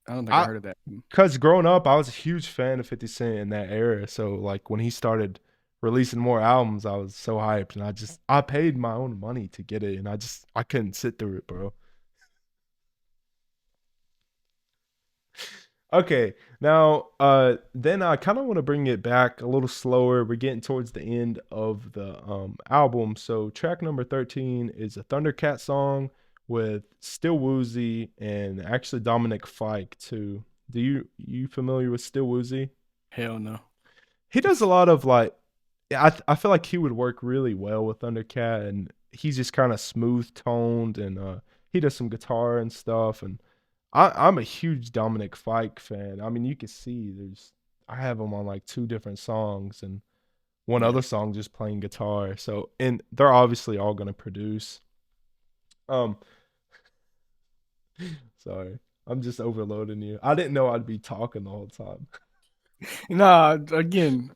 don't think I heard of that. Cause growing up, I was a huge fan of 50 Cent in that era. So like when he started releasing more albums, I was so hyped, and I paid my own money to get it, and I couldn't sit through it, bro. Okay, now then I kind of want to bring it back a little slower. We're getting towards the end of the album. So track number 13 is a Thundercat song with Still Woozy and actually Dominic Fike too. You familiar with Still Woozy? Hell no. He does a lot of like I feel like he would work really well with Thundercat, and he's just kind of smooth toned, and he does some guitar and stuff, and I'm a huge Dominic Fike fan. I mean, you can see I have him on like two different songs and one other song just playing guitar. So, and they're obviously all gonna produce. Sorry, I'm just overloading you. I didn't know I'd be talking the whole time. Nah, again,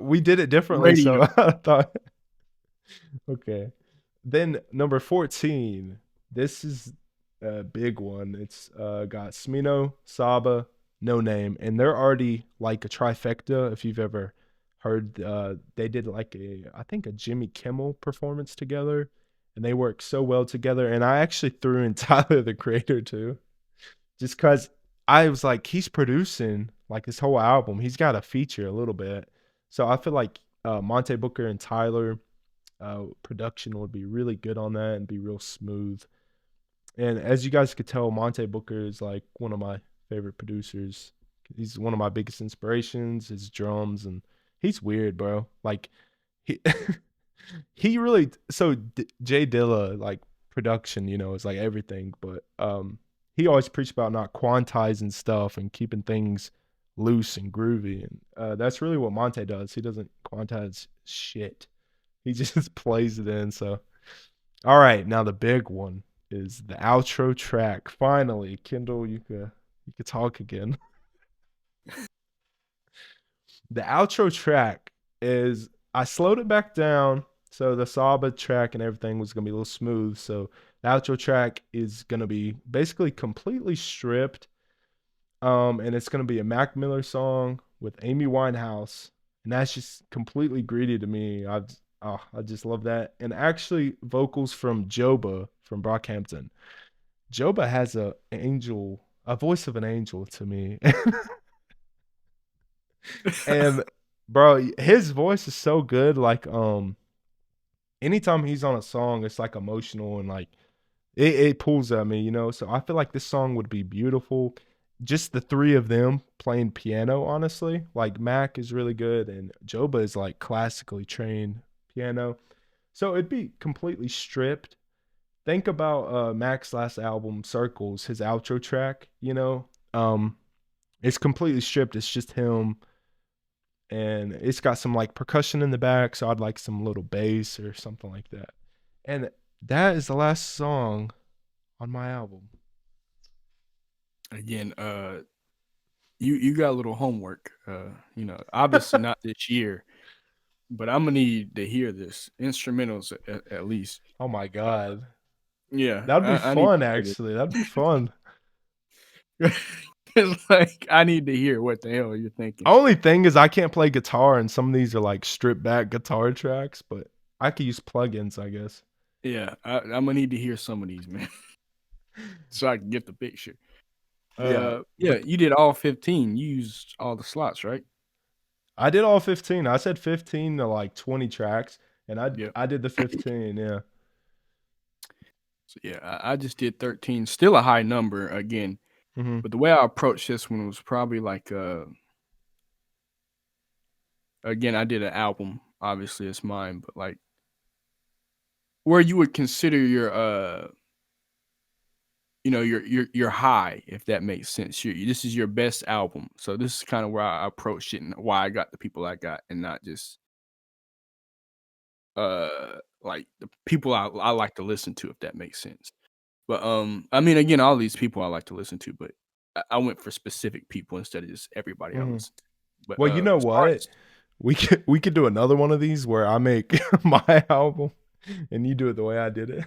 we did it differently, radio. so I thought. Okay, then number 14. This is a big one. It's got Smino, Saba, No Name, and they're already like a trifecta. If you've ever heard, they did like I think a Jimmy Kimmel performance together, and they work so well together. And I actually threw in Tyler the Creator too, just because I was like, he's producing like this whole album. He's got a feature a little bit, so I feel like Monte Booker and Tyler production would be really good on that and be real smooth. And as you guys could tell, Monte Booker is like one of my favorite producers. He's one of my biggest inspirations. His drums, and he's weird, bro. Like he he really Jay Dilla like production, is like everything, but he always preached about not quantizing stuff and keeping things loose and groovy, and that's really what Monte does. He doesn't quantize shit. He just plays it in. So all right, now the big one is the outro track. Finally, Kendall, you could talk again. The outro track is I slowed it back down so the Saba track and everything was gonna be a little smooth. So the outro track is gonna be basically completely stripped. And it's gonna be a Mac Miller song with Amy Winehouse, and that's just completely greedy to me. I just love that. And actually, vocals from Joba from Brockhampton. Joba has a voice of an angel to me. And bro, his voice is so good. Like anytime he's on a song, it's like emotional and like it pulls at me. So I feel like this song would be beautiful. Just the three of them playing piano, honestly. Like Mac is really good and Joba is like classically trained piano. So it'd be completely stripped. Think about Mac's last album, Circles, his outro track. It's completely stripped. It's just him, and it's got some like percussion in the back, so I'd like some little bass or something like that. And that is the last song on my album. Again, you got a little homework. Obviously not this year, but I'm gonna need to hear this instrumentals at least. Oh my god. Yeah, That'd be I need fun to hear actually. That'd be fun. this. It's like I need to hear what the hell you're thinking. Only thing is I can't play guitar and some of these are like stripped back guitar tracks, but I could use plugins, I guess. Yeah, I'm gonna need to hear some of these, man, so I can get the picture. Yeah. Yeah, you did all 15. You used all the slots, right? I did all 15. I said 15 to like 20 tracks and I Yeah. I did the 15, yeah. So yeah, I just did 13. Still a high number again, Mhm. but the way I approached this one was probably like again, I did an album. Obviously, it's mine, but like where you would consider your your high, if that makes sense. This is your best album, so this is kind of where I approached it and why I got the people I got, and not just like the people I like to listen to, if that makes sense. But I mean, again, all these people I like to listen to, but I went for specific people instead of just everybody I Mhm. listen to. But Well, you know as far what? as We could do another one of these where I make my album and you do it the way I did it.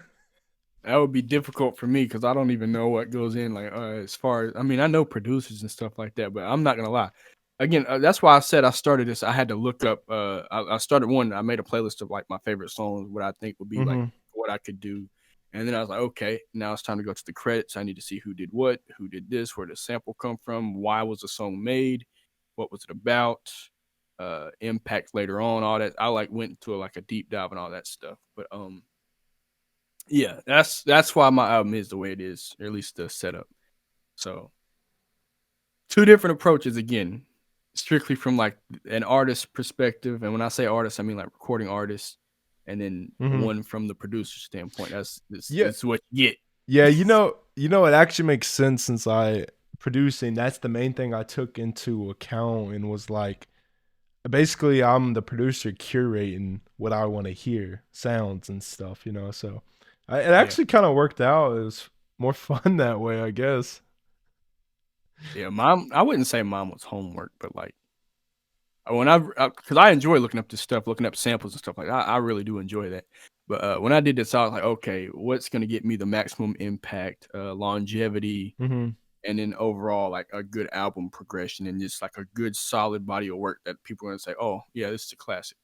that would be difficult for me because I don't even know what goes in. Like as far as I mean, I know producers and stuff like that, but I'm not gonna lie. Again, that's why I said I started this. I had to look up. I started one. I made a playlist of like my favorite songs, what I think would be like Mhm. what I could do, and then I was like, okay, now it's time to go to the credits. I need to see who did what, who did this, where the sample come from, why was the song made, what was it about, impact later on, all that. I like went into like a deep dive and all that stuff. But yeah, that's why my album is the way it is, or at least the setup. So two different approaches again, strictly from like an artist perspective, and when I say artist, I mean like recording artist, and then Mhm. one from the producer standpoint. That's this Yeah. is what you get. Yeah, it actually makes sense since I producing. That's the main thing I took into account and was like basically I'm the producer curating what I want to hear, sounds and stuff. So it Yeah, actually kind of worked out. It was more fun that way, I guess. yeah. Mom, I wouldn't say mom was homework, but like when because I enjoy looking up this stuff, looking up samples and stuff like that. I really do enjoy that. But when I did this, I was like, okay, what's gonna get me the maximum impact, longevity, Mhm. and then overall like a good album progression and just like a good solid body of work that people are gonna say, oh yeah, this is a classic.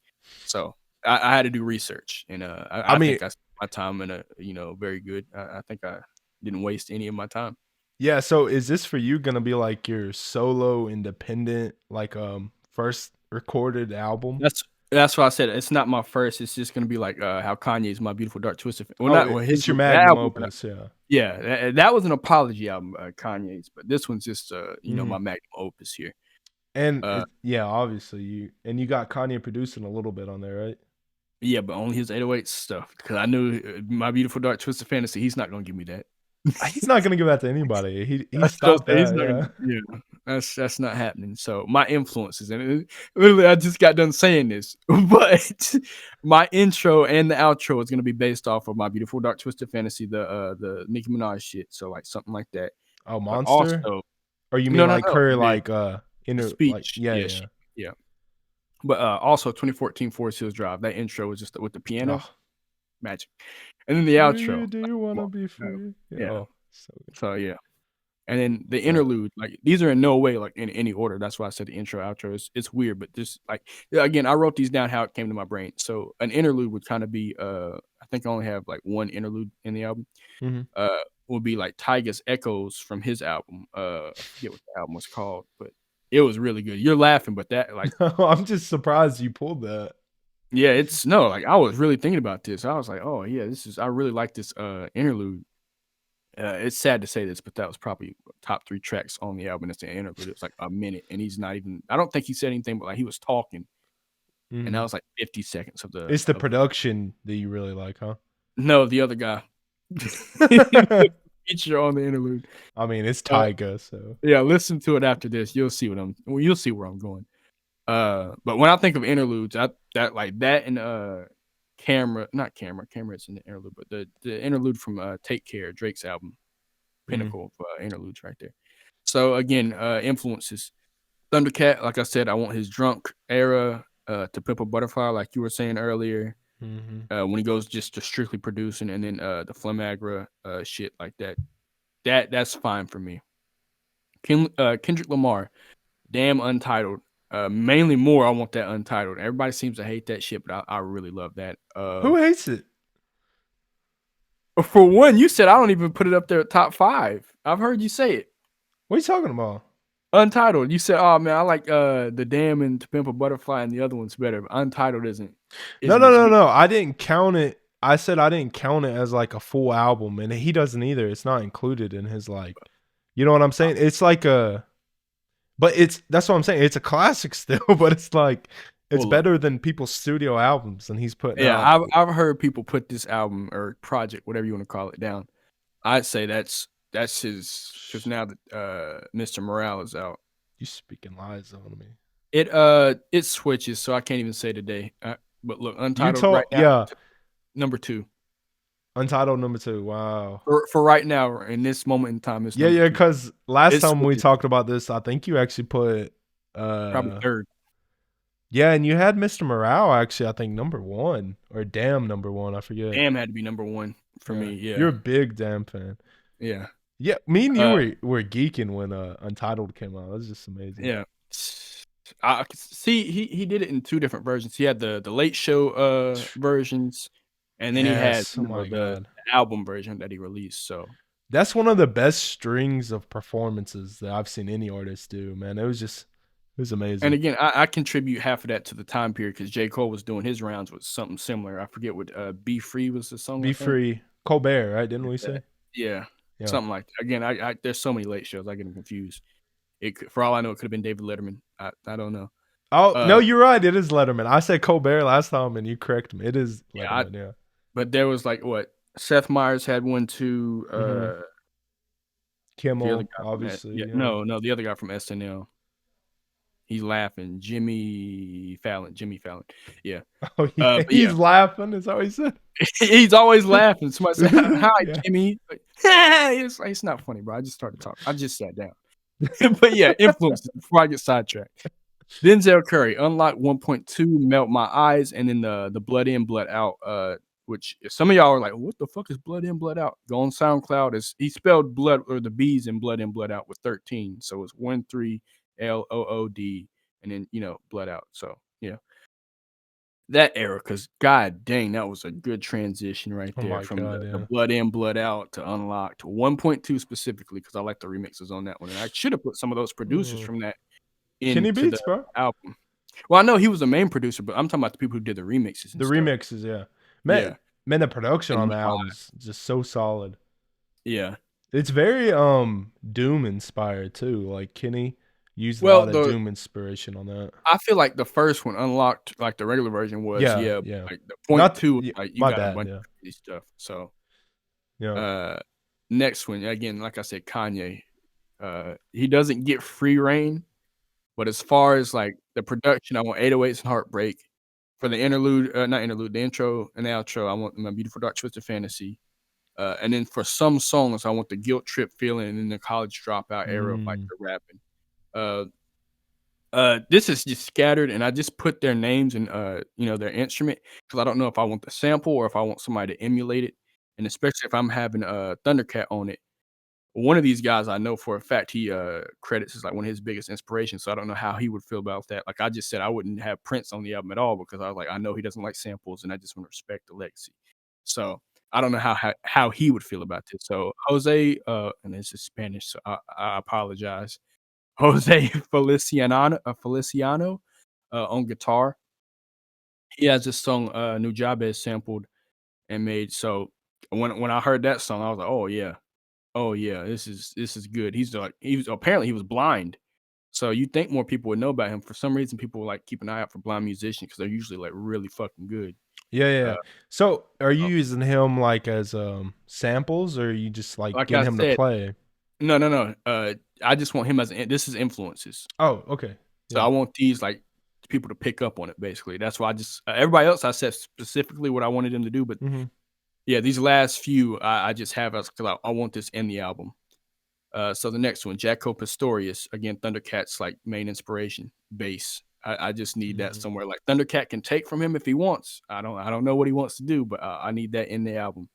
So I had to do research, and I I mean, think that's my time in a very good. I think I didn't waste any of my time. Yeah, so is this for you gonna be like your solo independent, like first recorded album? That's why I said it's not my first. It's just gonna be like how Kanye's "My Beautiful Dark Twisted." Well, Oh, not well his it's your that magnum album. opus, yeah. Yeah, that was an apology album, Kanye's, but this one's just Mhm. my magnum opus here. And Uh, yeah, obviously you got Kanye producing a little bit on there, right? yeah, but only his 808 stuff because I knew "My Beautiful Dark Twisted Fantasy." He's not gonna give me that. He's not gonna give that to anybody. He That's what stopped I'm saying. He's that, not yeah. gonna, yeah, that's not happening. So my influences, and literally, I just got done saying this, but my intro and the outro is gonna be based off of "My Beautiful Dark Twisted Fantasy," the Nicki Minaj shit. So like something like that. Oh, But Monster? also, Or you mean no, no, like no, her the like inner like speech, yeah, yeah, yeah. yeah. But also 2014 Forest Hills Drive. That intro was just with the piano, Oh, magic, and then the outro. do you wanna Well, be free? Yeah, yeah. oh, so good. So yeah. And then the Yeah. interlude, like these are in no way like in any order. That's why I said the intro, outro. It's weird, but just like yeah, again, I wrote these down how it came to my brain. So an interlude would kind of be I think I only have like one interlude in the album. Mhm. Uh would be like Tyga's Echoes from his album. I forget what the album was called, but it was really good. You're laughing, but that like I'm just surprised you pulled that. yeah, it's no, like I was really thinking about this. I was like, oh yeah, this is I really like this interlude. It's sad to say this, but that was probably top 3 tracks on the album. It's the interlude. It's like a minute, and he's not even. I don't think he said anything, but like he was talking, and that Mhm. was like 50 seconds It's the of the. production that you really like, huh? No, the other guy. The feature on the interlude. I mean, it's Uh, Tyga, so yeah, listen to it after this. You'll see where I'm going. But when I think of interludes, that like that and not camera. Camera's in the interlude, but the interlude from Take Care, Drake's album. mhm. Pinnacle of interludes right there. So again, influences. Thundercat, like I said, I want his drunk era to Pimp a Butterfly, like you were saying earlier. Mhm. When he goes just to strictly producing, and then the Flamagra shit like that. That's fine for me. Kendrick Lamar, damn Untitled. Mainly more, I want that Untitled. Everybody seems to hate that shit, but I really love that. Who hates it? For one, you said I don't even put it up there at top 5. I've heard you say it. What are you talking about? Untitled. You said, "Oh man, I like the Damn and To Pimp a Butterfly, and the other one's better." But Untitled No, isn't no, as no, good. no. I didn't count it. I said I didn't count it as like a full album, and he doesn't either. It's not included in his like, you know what I'm saying? It's like a, but it's that's what I'm saying. It's a classic still, but it's like it's Well, look, better than people's studio albums, and he's putting yeah, out. I've heard people put this album or project, whatever you want to call it, down. I'd say that's his because now that Mr. Morale is out, You speaking lies on me. it switches, so I can't even say today. But look, You Untitled right talk, now, yeah. number 2 Untitled number 2. Wow. for right now in this moment in time, it's Yeah, number yeah. 2. Because last It time we switches, talked about this, I think you actually put, probably 3rd. yeah, and you had Mr. Morale actually. I think number 1 or damn number 1. I forget. Damn had to be number 1 for Yeah, me. you're Yeah, a big damn fan. yeah. Yeah, me and you Uh, were geeking when Untitled came out. That was just amazing. Yeah. I see he did it in 2 different versions. He had the Late Show versions, and then he had, Yes. Oh my the god. album version that he released. So That's one of the best strings of performances that I've seen any artist do, man. It was and amazing. again, I contribute half of that to the time period because J. Cole was doing his rounds with something similar. I forget what Be Free was the song, Be I think. Free. Colbert, right? Didn't we Yeah. say? Yeah. Yeah. Something like that. Again, I there's so many Late Shows, I get them confused. For all I know, it could have been David Letterman. I don't know. Oh, no, Uh, you're right. It is Letterman. I said Colbert last time and you correct me. It is yeah, Letterman, yeah. but there was like what Seth Meyers had one too. Mhm. The other Kimmel, guy from obviously, yeah. no, the other guy from SNL. He's laughing. Jimmy Fallon. Yeah. Oh, yeah. But He's yeah, laughing. Is that what he said? he's always laughing. Somebody said, "Hi, Yeah. Jimmy." Like, it's not funny, bro. I just started talking. I just sat down. But yeah, influences before I get sidetracked. Denzel Curry, Unlock 1.2, Melt My Eyes, and then the Blood In, Blood Out, which some of y'all are like, what the fuck is Blood In, Blood Out? Go on SoundCloud. He spelled blood or the B's in Blood In, Blood Out with 13. So it's 13 LOOD and then blood out. So yeah. that era, because god dang, that was a good transition right Oh there my from god, the yeah. Blood In, Blood Out to Unlocked to 1.2 specifically, because I like the remixes on that one, and I should have put some of those producers Mm. from that Kenny into the Beats, bro. album. Well, I know he was the main producer, but I'm talking about the people who did the remixes and The stuff. remixes, yeah. Yeah, Man, the production and on he the album's just so solid. yeah. It's very Doom inspired too. Like Kenny used a Well, lot of the Doom inspiration on that. I feel like the first one, Unlocked, like the regular version was, Yeah, yeah, yeah. like the point Not 2, yeah, like you my got a bad, bunch yeah. of crazy stuff. So, Yeah. uh, next one, again, like I said, Kanye. He doesn't get free reign, but as far as like the production, I want 808s and Heartbreak. For the interlude, not interlude, the intro and the outro, I want My Beautiful Dark Twisted Fantasy. And then for some songs, I want the guilt trip feeling and then the college dropout era of like Mm. the rapping. Uh, this is just scattered, and I just put their names and their instrument because I don't know if I want the sample or if I want somebody to emulate it, and especially if I'm having Thundercat on it. One of these guys I know for a fact he credits as like one of his biggest inspirations, so I don't know how he would feel about that. Like I just said, I wouldn't have Prince on the album at all because I was like, I know he doesn't like samples, and I just want to respect the legacy. So I don't know how he would feel about this. So Jose, and this is Spanish, so I apologize. Jose Feliciano, on guitar. He has this song, Nujabes sampled and made. So when I heard that song, I was like, oh yeah, this is good. He was blind, so you think more people would know about him. For some reason, people like keep an eye out for blind musicians because they're usually like really fucking good. Yeah, yeah, Uh, yeah. So are you so, using him like as samples or are you just like like getting I him to said, play? no. I just want him this is influences. Oh, okay. So Yeah. I want these like people to pick up on it. Basically, that's why I just everybody else I said specifically what I wanted them to do, but Mm-hmm. yeah, these last few I just have us because I want this in the album. So the next one, Jaco Pastorius, again, Thundercat's like main inspiration, bass. I just need that Mm-hmm. somewhere. Like Thundercat can take from him if he wants. I don't know what he wants to do, but I need that in the album.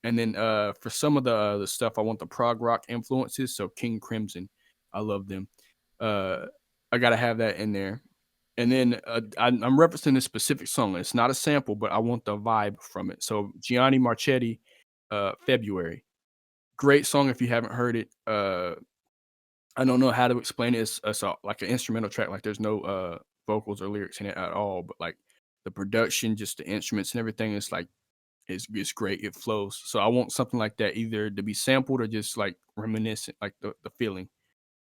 And then for some of the stuff, I want the prog rock influences. So King Crimson, I love them. Uh, I gotta have that in there. And then I'm referencing this specific song. It's not a sample, but I want the vibe from it. So Gianni Marchetti, February. Great song if you haven't heard it. I don't know how to explain it. It's like an instrumental track. Like there's no vocals or lyrics in it at all. But like the production, just the instruments and everything, is like it's great. It flows. So I want something like that, either to be sampled or just like reminiscent, like the feeling.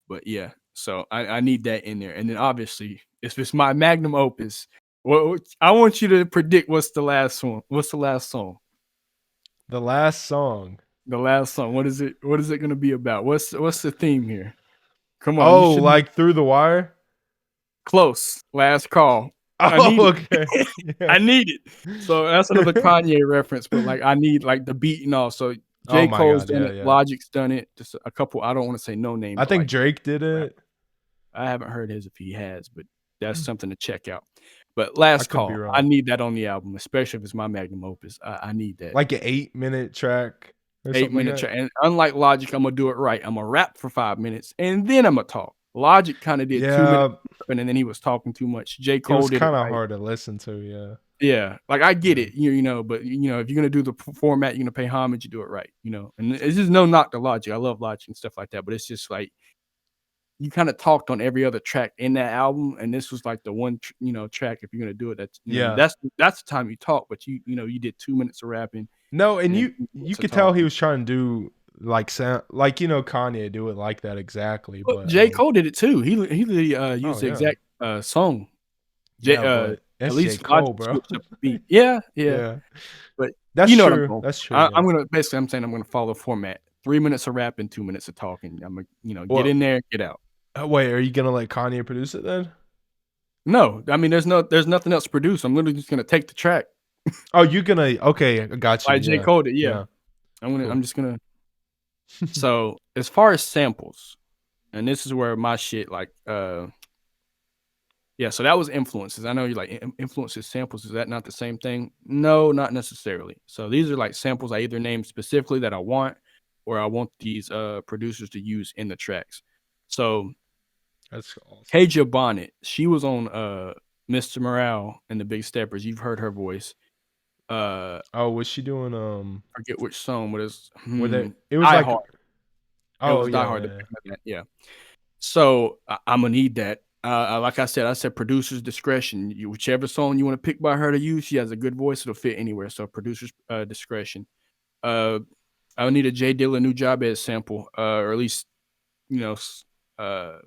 But yeah, so I need that in there. And then obviously, if it's my magnum opus, well, I want you to predict what's the last one. What's the last song? The last song. The last song. What is it? What is it going to be about? What's the theme here? Come on, you Oh, should know. like Through the Wire? Close. Last call. I Oh, need okay. it. Yeah. I need it. So that's another Kanye reference, but like I need like the beat and all. So Oh J. my Cole's god, done yeah, it, yeah. Logic's done it. Just a couple. I don't want to say no name, I but think like Drake did it. I haven't heard his if he has, but that's something to check out. But I last could be call. I wrong. need that on the album, especially if it's my magnum opus. I need that. Like an 8-minute track or eight something like minute that. track. And unlike Logic, I'm gonna do it right. I'm gonna rap for 5 minutes and then I'm gonna talk. Logic kind of did 2 minutes Yeah, and then he was talking too much. J. it Cole was did it kind of right. hard to listen to, yeah. Yeah, like I get Yeah. it, but if you're gonna do the format, you're gonna pay homage, you do it right, And it's just no knock to Logic. I love Logic and stuff like that, but it's just like you kind of talked on every other track in that album, and this was like the one, track if you're gonna do it. That's Yeah. that's the time you talk, but you did 2 minutes of rapping No, and and then you 2 minutes of could tell he talking. was trying to do like sound like Kanye do it like that exactly, Well, but J. Cole did it too. He oh used the yeah. exact song. J. Yeah, but At that's J. least Cole, Logic bro. switched up the beat. Yeah, yeah. Yeah. But That's you know what I'm true. going That's for. true, yeah. I'm gonna basically I'm saying I'm gonna follow the format. 3 minutes of rapping, 2 minutes of talking. I'm gonna, get Well, in there, get out. wait, are you gonna let Kanye produce it then? No, I mean there's nothing else to produce. I'm literally just gonna take the track Oh, you gonna okay, I got you. like J. Yeah. Cole did. Yeah, Yeah. I'm Cool. just gonna. So as far as samples, and this is where my shit like yeah. So that was influences. I know you like influences, samples. Is that not the same thing? No, not necessarily. So these are like samples I either named specifically that I want, or I want these producers to use in the tracks. So That's awesome. Kaja Bonnet, she was on Mr. Morale and the Big Steppers. You've heard her voice. Oh, was she doing Forget which song, but it's were they it was Die like Hard. It oh was Die yeah, Hard. yeah. Yeah. So I'm gonna need that. Like I said producer's discretion. Whichever song you want to pick by her to use, she has a good voice. It'll fit anywhere. So producer's discretion. Uh, I need a Jay Dilla New Job Ed sample, or at least you know, uh,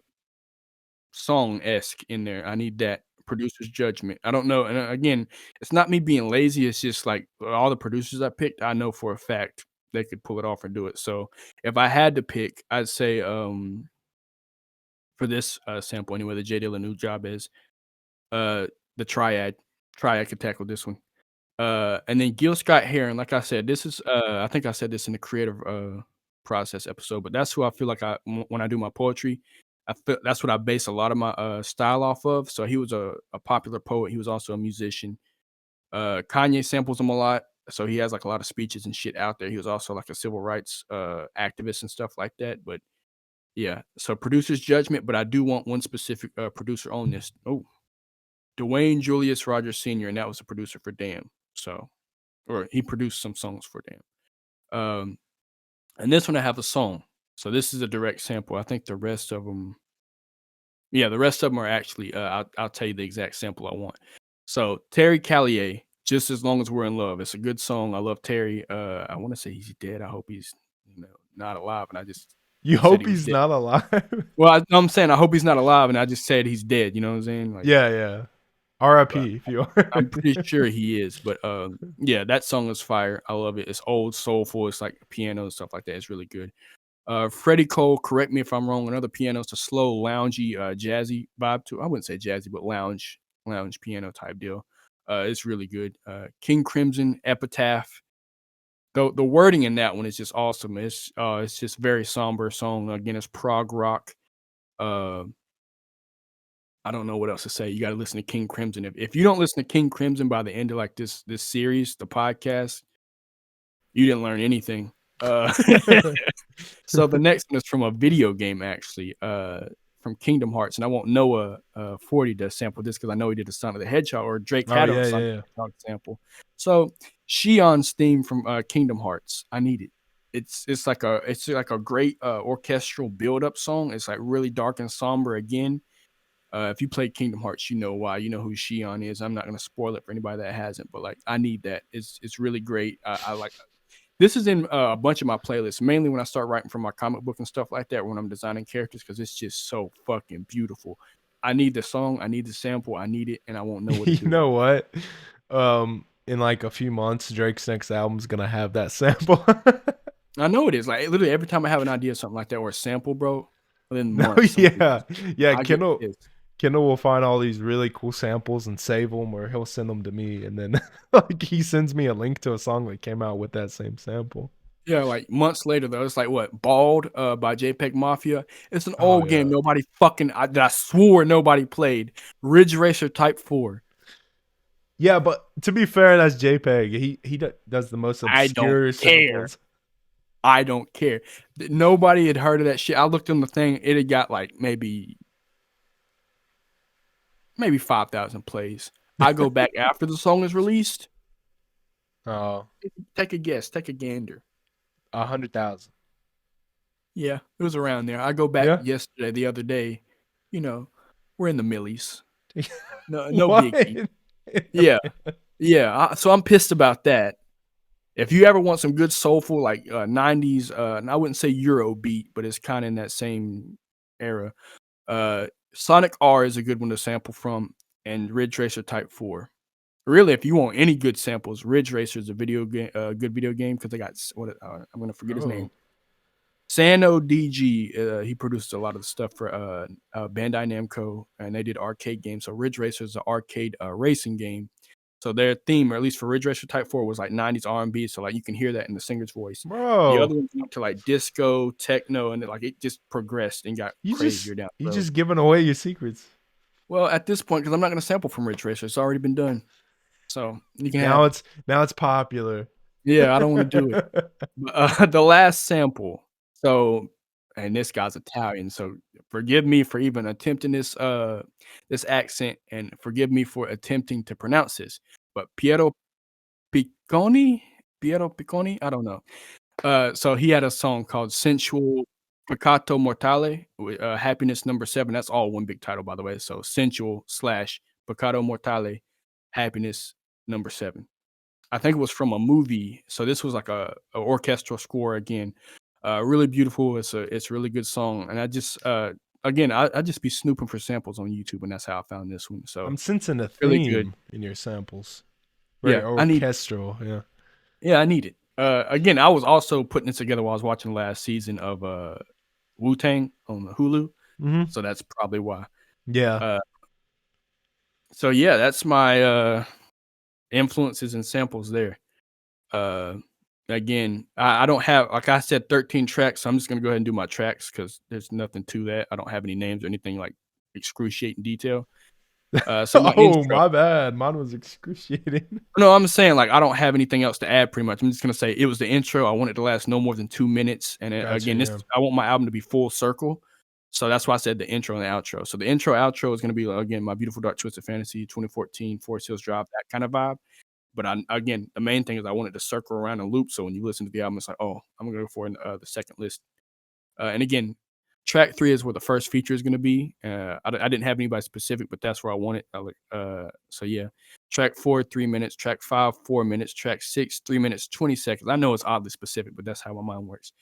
song esque in there. I need that producer's judgment. I don't know. And again, it's not me being lazy. It's just like all the producers I picked, I know for a fact they could pull it off and do it. So if I had to pick, I'd say for this sample anyway, the J Dilla New Job is the Triad. Triad could tackle this one. And then Gil Scott Heron, like I said, this is I think I said this in the creative process episode, but that's who I feel like when I do my poetry, I feel that's what I base a lot of my style off of. So he was a popular poet. He was also a musician. Kanye samples him a lot. So he has like a lot of speeches and shit out there. He was also like a civil rights activist and stuff like that. But yeah, so producer's judgment, but I do want one specific producer on this. Oh, Dwayne Julius Rogers Sr., and that was the producer for Damn. So, or he produced some songs for Damn. And this one I have a song. So this is a direct sample. I think the rest of them, yeah, the rest of them are actually. I'll tell you the exact sample I want. So Terry Callier, Just As Long As We're in Love. It's a good song. I love Terry. I want to say he's dead. I hope he's not alive. And I just You said hope he was he's dead. not alive. Well, I'm saying I hope he's not alive, and I just said he's dead. You know what I'm saying? Like, Yeah, yeah. but R.I.P. if you are. I'm pretty sure he is. But yeah, that song is fire. I love it. It's old, soulful. It's like piano and stuff like that. It's really good. Freddie Cole, correct me if I'm wrong. Another piano. It's a slow, loungy, jazzy vibe to. I wouldn't say jazzy, but lounge piano type deal. It's really good. King Crimson, Epitaph. The wording in that one is just awesome. It's just very somber song. Again, it's prog rock. Uh, I don't know what else to say. You got to listen to King Crimson. If you don't listen to King Crimson by the end of like this series, the podcast, you didn't learn anything. So the next one is from a video game, actually, from Kingdom Hearts, and I want Noah 40 to sample this because I know he did the Sonic the Hedgehog, or Drake Oh had a yeah, Sonic yeah, the yeah. Hedgehog sample. So Shion's theme from Kingdom Hearts, I need it. It's like a great orchestral build up song. It's like really dark and somber again. If you played Kingdom Hearts, you know why. You know who Shion is. I'm not gonna spoil it for anybody that hasn't, but like I need that. It's really great. I like this is in a bunch of my playlists, mainly when I start writing for my comic book and stuff like that, when I'm designing characters, because it's just so fucking beautiful. I need the song, I need the sample, I need it, and I won't know what to You do with know it. what? In like a few months, Drake's next album's gonna have that sample. I know it is. Like literally every time I have an idea of something like that or a sample, bro, within No, months somebody yeah, uses it. yeah. I get Kendall, pissed. Kendall will find all these really cool samples and save them, or he'll send them to me, and then like he sends me a link to a song that came out with that same sample. Yeah, like months later though, it's like what Bald by JPEG Mafia. It's an Oh old game yeah, nobody fucking that I swore nobody played. Ridge Racer Type 4. yeah. But to be fair, that's JPEG. He does the most I don't obscure care. samples. I don't care. Nobody had heard of that shit. I looked on the thing. It had got like maybe 5,000 plays. I go back after the song is released. Oh, Take a guess. Take a gander. 100,000. Yeah, it was around there. I go back Yeah. yesterday, the other day. You know, we're in the millies. No What? biggie. Yeah, yeah. So I'm pissed about that. If you ever want some good soulful like 90s, and I wouldn't say Euro beat, but it's kind of in that same era. Sonic R is a good one to sample from, and Ridge Racer Type 4. Really, if you want any good samples, Ridge Racer is a good video game because they got what I'm gonna forget his name. Oh, Sano DG, he produced a lot of the stuff for Bandai Namco, and they did arcade games. So Ridge Racer is an arcade racing game. So their theme, or at least for Ridge Racer Type 4, was like 90s R&B. So like you can hear that in the singer's voice. The bro, other ones went to like disco, techno, and it just progressed and got you crazier just down you the road. just giving away your secrets. Well, at this point, because I'm not going to sample from Ridge Racer, it's already been done. So you can have Now it. it's popular. Yeah, I don't want to do it. The last sample. So, and this guy's Italian, so forgive me for even attempting this accent, and forgive me for attempting to pronounce this, but Picconi? Piero Picconi? I don't know. So he had a song called Sensual Peccato Mortale, Happiness Number 7. That's all one big title, by the way. So Sensual slash Peccato Mortale, Happiness Number 7. I think it was from a movie. So this was like a orchestral score again. Really beautiful. It's a really good song. And I just again I just be snooping for samples on YouTube, and that's how I found this one. So I'm sensing a really good. theme in your samples. Very Yeah, orchestral. Yeah. I need it. Again, I was also putting this together while I was watching the last season of Wu-Tang on Hulu. Mm-hmm. So that's probably why. Yeah. So yeah, that's my influences and samples there. Again, I don't have, like I said, 13 tracks. So I'm just gonna go ahead and do my tracks because there's nothing to that. I don't have any names or anything like excruciating detail. So my Oh, intro. my bad. Mine was excruciating. No, I'm saying like I don't have anything else to add. Pretty much, I'm just gonna say it was the intro. I want it to last no more than 2 minutes. And Gotcha. again, Yeah. I want my album to be full circle. So that's why I said the intro and the outro. So the intro outro is gonna be again my beautiful dark twisted fantasy 2014 Forest Hills Drive, that kind of vibe. But again, the main thing is I wanted to circle around and loop. So when you listen to the album, it's like, oh, I'm gonna go for the second list. And again, track 3 is where the first feature is going to be. I didn't have anybody specific, but that's where I want it. So yeah, track 4, 3 minutes. Track 5, 4 minutes. Track 6, 3 minutes, 20 seconds. I know it's oddly specific, but that's how my mind works.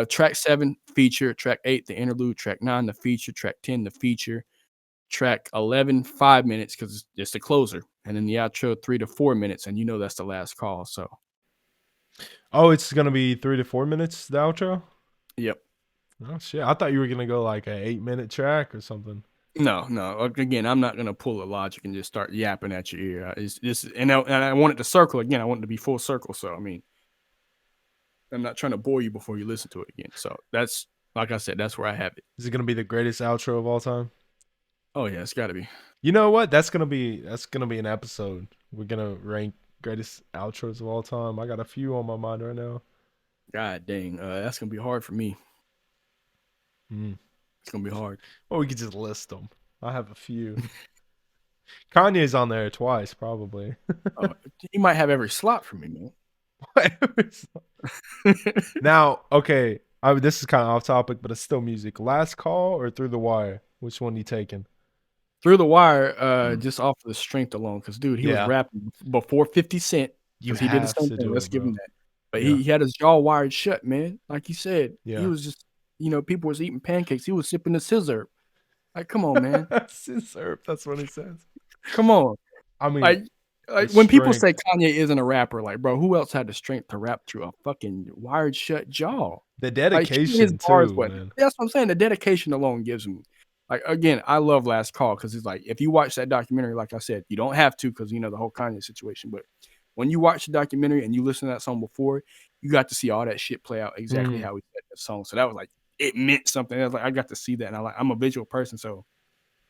Track 7, feature. Track 8, the interlude. Track 9, the feature. Track 10, the feature. Track 11, 5 minutes because it's the closer, and then the outro 3 to 4 minutes, and you know that's the last call. So, Oh, it's gonna be 3 to 4 minutes. The outro. yep. Oh shit! I thought you were gonna go like an 8-minute track or something. No. Again, I'm not gonna pull a logic and just start yapping at your ear. It's just, and I want it to circle again. I want it to be full circle. So I mean, I'm not trying to bore you before you listen to it again. So that's, like I said, that's where I have it. Is it gonna be the greatest outro of all time? Oh yeah, it's got to be. You know what? That's gonna be an episode. We're gonna rank greatest outros of all time. I got a few on my mind right now. God dang, that's gonna be hard for me. It's gonna be hard. Well, we could just list them. I have a few. Kanye's on there twice, probably. He might have every slot for me, man. Now, okay, this is kind of off topic, but it's still music. Last Call or Through the Wire? Which one you taking? Through the Wire, just off of the strength alone, because dude, he was rapping before 50 Cent. You He did his have own to thing. do Let's it, give him bro. that. But he had his jaw wired shut, man. Like you said, Yeah. he was just, people was eating pancakes. He was sipping the scissor. Like, come on, man. Scissor, that's what he says. Come on. I mean, like when people say Kanye isn't a rapper, like, bro, who else had the strength to rap through a fucking wired shut jaw? the Like, dedication his bars, too, man. that's what I'm saying. The dedication alone gives me. Like, again, I love Last Call because it's like, if you watch that documentary, like I said, you don't have to because, the whole Kanye situation. But when you watch the documentary and you listen to that song before, you got to see all that shit play out exactly how he said that song. So that was like, it meant something. I was like, I got to see that. And I'm a visual person, so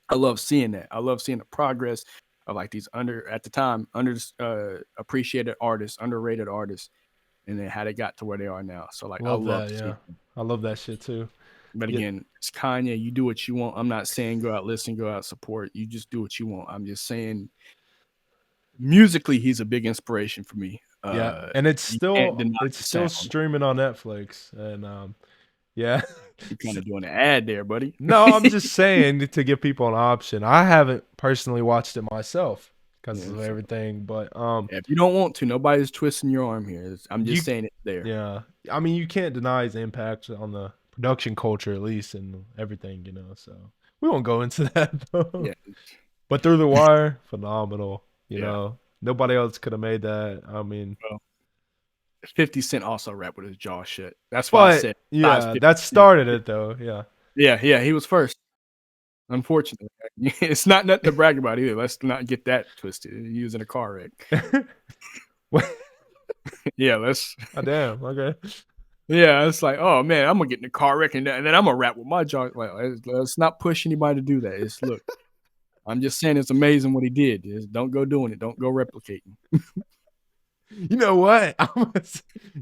I love seeing that. I love seeing the progress of like these at the time, appreciated artists, underrated artists, and then how they got to where they are now. So like, I love that. Yeah, I love that shit too. But again, it's Kanye. You do what you want. I'm not saying go out, listen, go out, support. You just do what you want. I'm just saying musically, he's a big inspiration for me. Yeah, and it's still streaming on Netflix, and yeah. You're kind of doing an ad there, buddy. No, I'm just saying to give people an option. I haven't personally watched it myself because of everything, but if you don't want to, nobody's twisting your arm here. I'm just saying it's there. Yeah, I mean, you can't deny his impact on the production culture, at least, and everything, So we won't go into that though. Yeah. But Through the Wire, phenomenal. You know, nobody else could have made that. I mean, 50 Cent also rapped with his jaw shut. That's why I said, that started it though. Yeah, he was first. Unfortunately, it's not nothing to brag about either. Let's not get that twisted. He was in a car wreck. Yeah, let's. Oh, damn. Okay. Yeah, it's like, oh man, I'm gonna get in a car wreck and then I'm gonna rap with my jaw. Like, let's not push anybody to do that. Look, I'm just saying it's amazing what he did. Don't go doing it. Don't go replicating. You know what?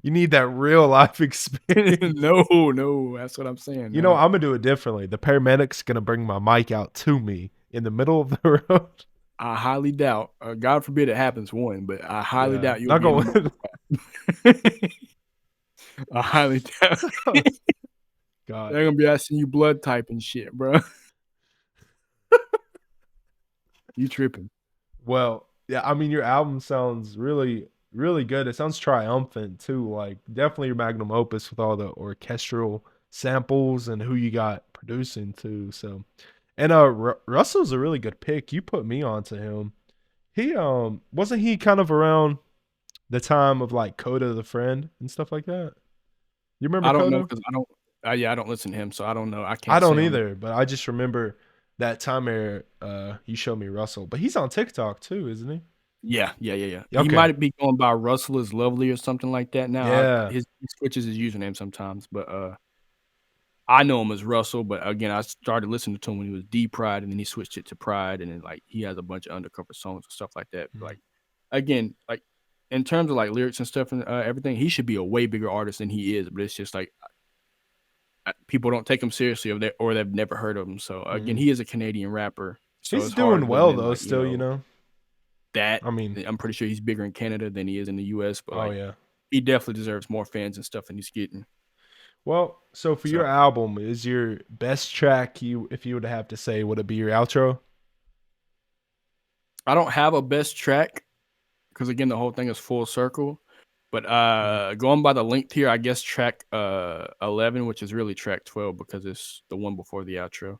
You need that real life experience. No, that's what I'm saying. You know, No, I'm gonna do it differently. The paramedic's gonna bring my mic out to me in the middle of the road. I highly doubt. God forbid it happens one, but I highly Yeah, doubt you'll not be in the going. morning. I highly doubt. God. They're gonna be asking you blood type and shit, bro. You tripping? Well, yeah, I mean, your album sounds really, really good. It sounds triumphant too. Like definitely your magnum opus with all the orchestral samples and who you got producing too. So, and Russell's a really good pick. You put me onto him. He wasn't he kind of around the time of like Coda the Friend and stuff like that. You remember I don't know Coda? because I don't. Yeah, I don't listen to him, so I don't know. I I can't don't say on. either, but I just remember that time where you showed me Russell. But he's on TikTok too, isn't he? Yeah. He Okay. might be going by Russell is Lovely or something like that now. Yeah. He switches his username sometimes, but I know him as Russell. But again, I started listening to him when he was D Pride, and then he switched it to Pride, and then like he has a bunch of undercover songs and stuff like that. But, Mhm. like again, like in terms of like lyrics and stuff and everything, he should be a way bigger artist than he is. But it's just like people don't take him seriously, or they've never heard of him. So again, Mhm. he is a Canadian rapper, so He's it's hard doing letting well him though, like still, you know. that. I mean, I'm pretty sure he's bigger in Canada than he is in the US, but oh like yeah. he definitely deserves more fans and stuff than he's getting. Well, so for So your album, is your best track you if you would have to say, would it be your outro? I don't have a best track because again the whole thing is full circle. But Mhm. going by the length here, I guess track 11, which is really track 12 because it's the one before the outro,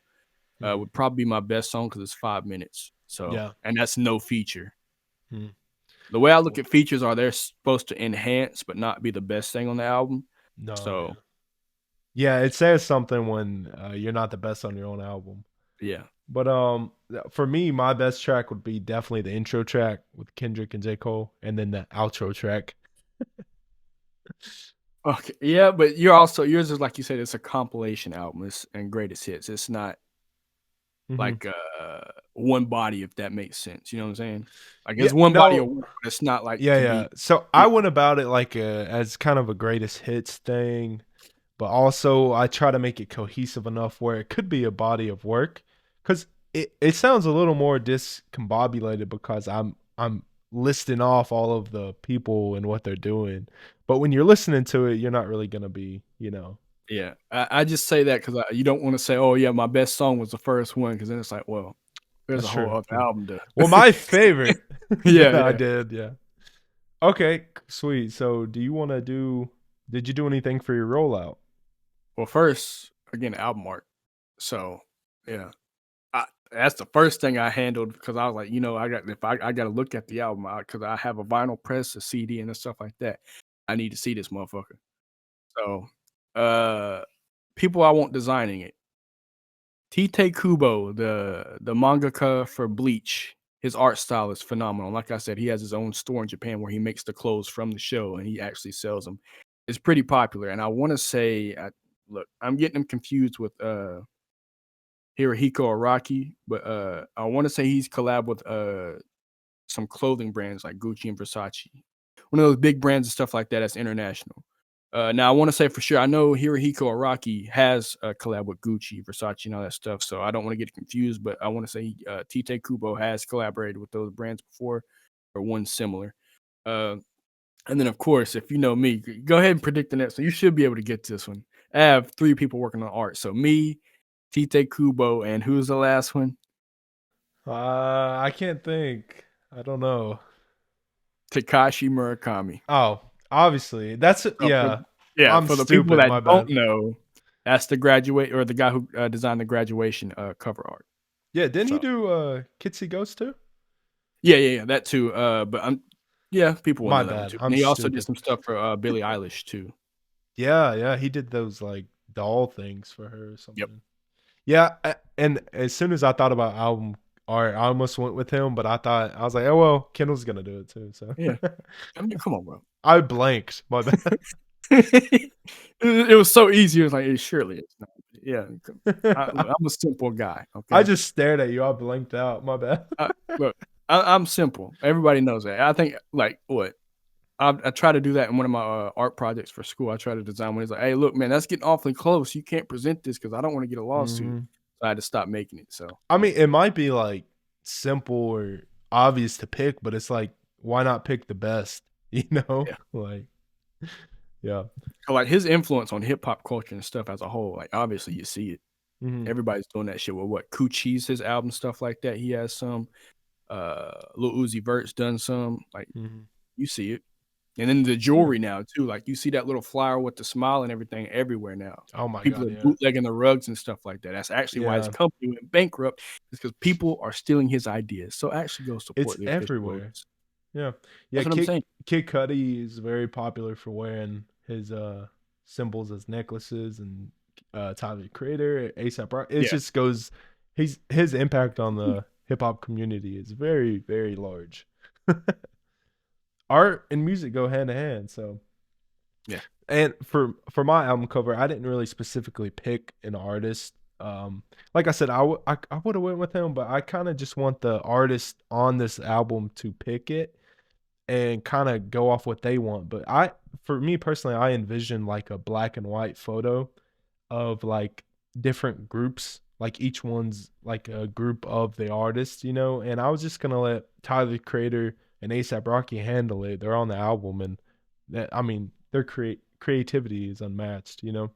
Mhm. would probably be my best song because it's 5 minutes. So Yeah. and that's no feature. Mhm. The way I look Cool. at features are they're supposed to enhance but not be the best thing on the album. No, So yeah. Yeah, it says something when you're not the best on your own album. yeah. But for me, my best track would be definitely the intro track with Kendrick and J. Cole, and then the outro track. Okay. Yeah, but yours is like you said, it's a compilation album. It's and greatest hits. It's not Mhm. like one body, if that makes sense. You know what I'm saying? Like Yeah, it's one body of no, work, but it's not like yeah, can yeah. be So yeah, I went about it like as kind of a greatest hits thing, but also I try to make it cohesive enough where it could be a body of work, because it sounds a little more discombobulated because I'm listing off all of the people and what they're doing, but when you're listening to it, you're not really gonna be, you know. yeah. I just say that because you don't want to say, oh yeah, my best song was the first one, because then it's like, well, there's That's a whole true. other Yeah. album to. Well, my favorite. Yeah, Yeah, I yeah. did. Yeah. Okay, sweet. So, do you want to do? Did you do anything for your rollout? Well, first again, album art. So yeah, that's the first thing I handled because I was like, I got to look at the album because I have a vinyl press, a CD, and stuff like that. I need to see this motherfucker. So, uh, people I want designing it. Tite Kubo, the mangaka for Bleach. His art style is phenomenal. Like I said, he has his own store in Japan where he makes the clothes from the show and he actually sells them. It's pretty popular, and I want to say, look, I'm getting him confused with Hirohiko Araki, but I want to say he's collab with some clothing brands like Gucci and Versace, one of those big brands and stuff like that. That's international. Now I want to say for sure, I know Hirohiko Araki has a collab with Gucci, Versace, and all that stuff. So I don't want to get confused, but I want to say Tite Kubo has collaborated with those brands before, or one similar. Uh, and then of course, if you know me, go ahead and predict the next one. You should be able to get this one. I have 3 people working on art. So me, Tite Kubo, and who's the last one? I can't think. I don't know. Takashi Murakami. Oh, obviously. That's So yeah. I'm for the people stupid. that My don't bad. know, that's the graduate or the guy who designed the graduation cover art. Yeah, didn't he So do Kitsy Ghost too? yeah, that too. But yeah, people will My know that one bad. too. And I'm he also did stupid. some stuff for Billie Eilish too. Yeah, yeah, he did those like doll things for her or Yep. something. Yeah, and as soon as I thought about album art, I almost went with him, but I was like, oh well, Kendall's gonna do it too. So Yeah. I mean, come on, bro. I blanked. My bad. It was so easy. It was like, surely it's not. Yeah. I I'm a simple guy. I Okay. just stared at you. I blinked out. My bad. Look, I'm simple. Everybody knows that. I think like what I try to do that in one of my art projects for school. I try to design one. It's like, hey, look, man, that's getting awfully close. You can't present this because I don't want to get a lawsuit. Mhm. So I had to stop making it. So I yeah, mean, it might be like simple or obvious to pick, but it's like, why not pick the best? You know, yeah. like, yeah. So, like his influence on hip hop culture and stuff as a whole, like obviously you see it. Hmm. Everybody's doing that shit with what Coochie's his album stuff like that. He has some. Lil Uzi Vert's done some. Like Hmm. you see it. And then the Yeah. jewelry now too, like you see that little flower with the smile and everything everywhere now. Oh my People god, are yeah, bootlegging the rugs and stuff like that. That's actually why his yeah. company went bankrupt, is because people are stealing his ideas. So actually go It's support the official everywhere. owners. Yeah, yeah. That's what I'm saying. Kid Cudi is very popular for wearing his symbols as necklaces, and Tyler the Creator, ASAP Rock. It Yeah. just goes. His impact on the hip hop community is very very large. Art and music go hand in hand, so. Yeah. And for my album cover, I didn't really specifically pick an artist. Like I said, I would have went with him, but I kind of just want the artist on this album to pick it and kind of go off what they want. But for me personally, I envision like a black and white photo of like different groups, like each one's like a group of the artist, you know. And I was just gonna let Tyler the Creator and ASAP Rocky handle it. They're on the album, and that, I mean, their creativity is unmatched, you know.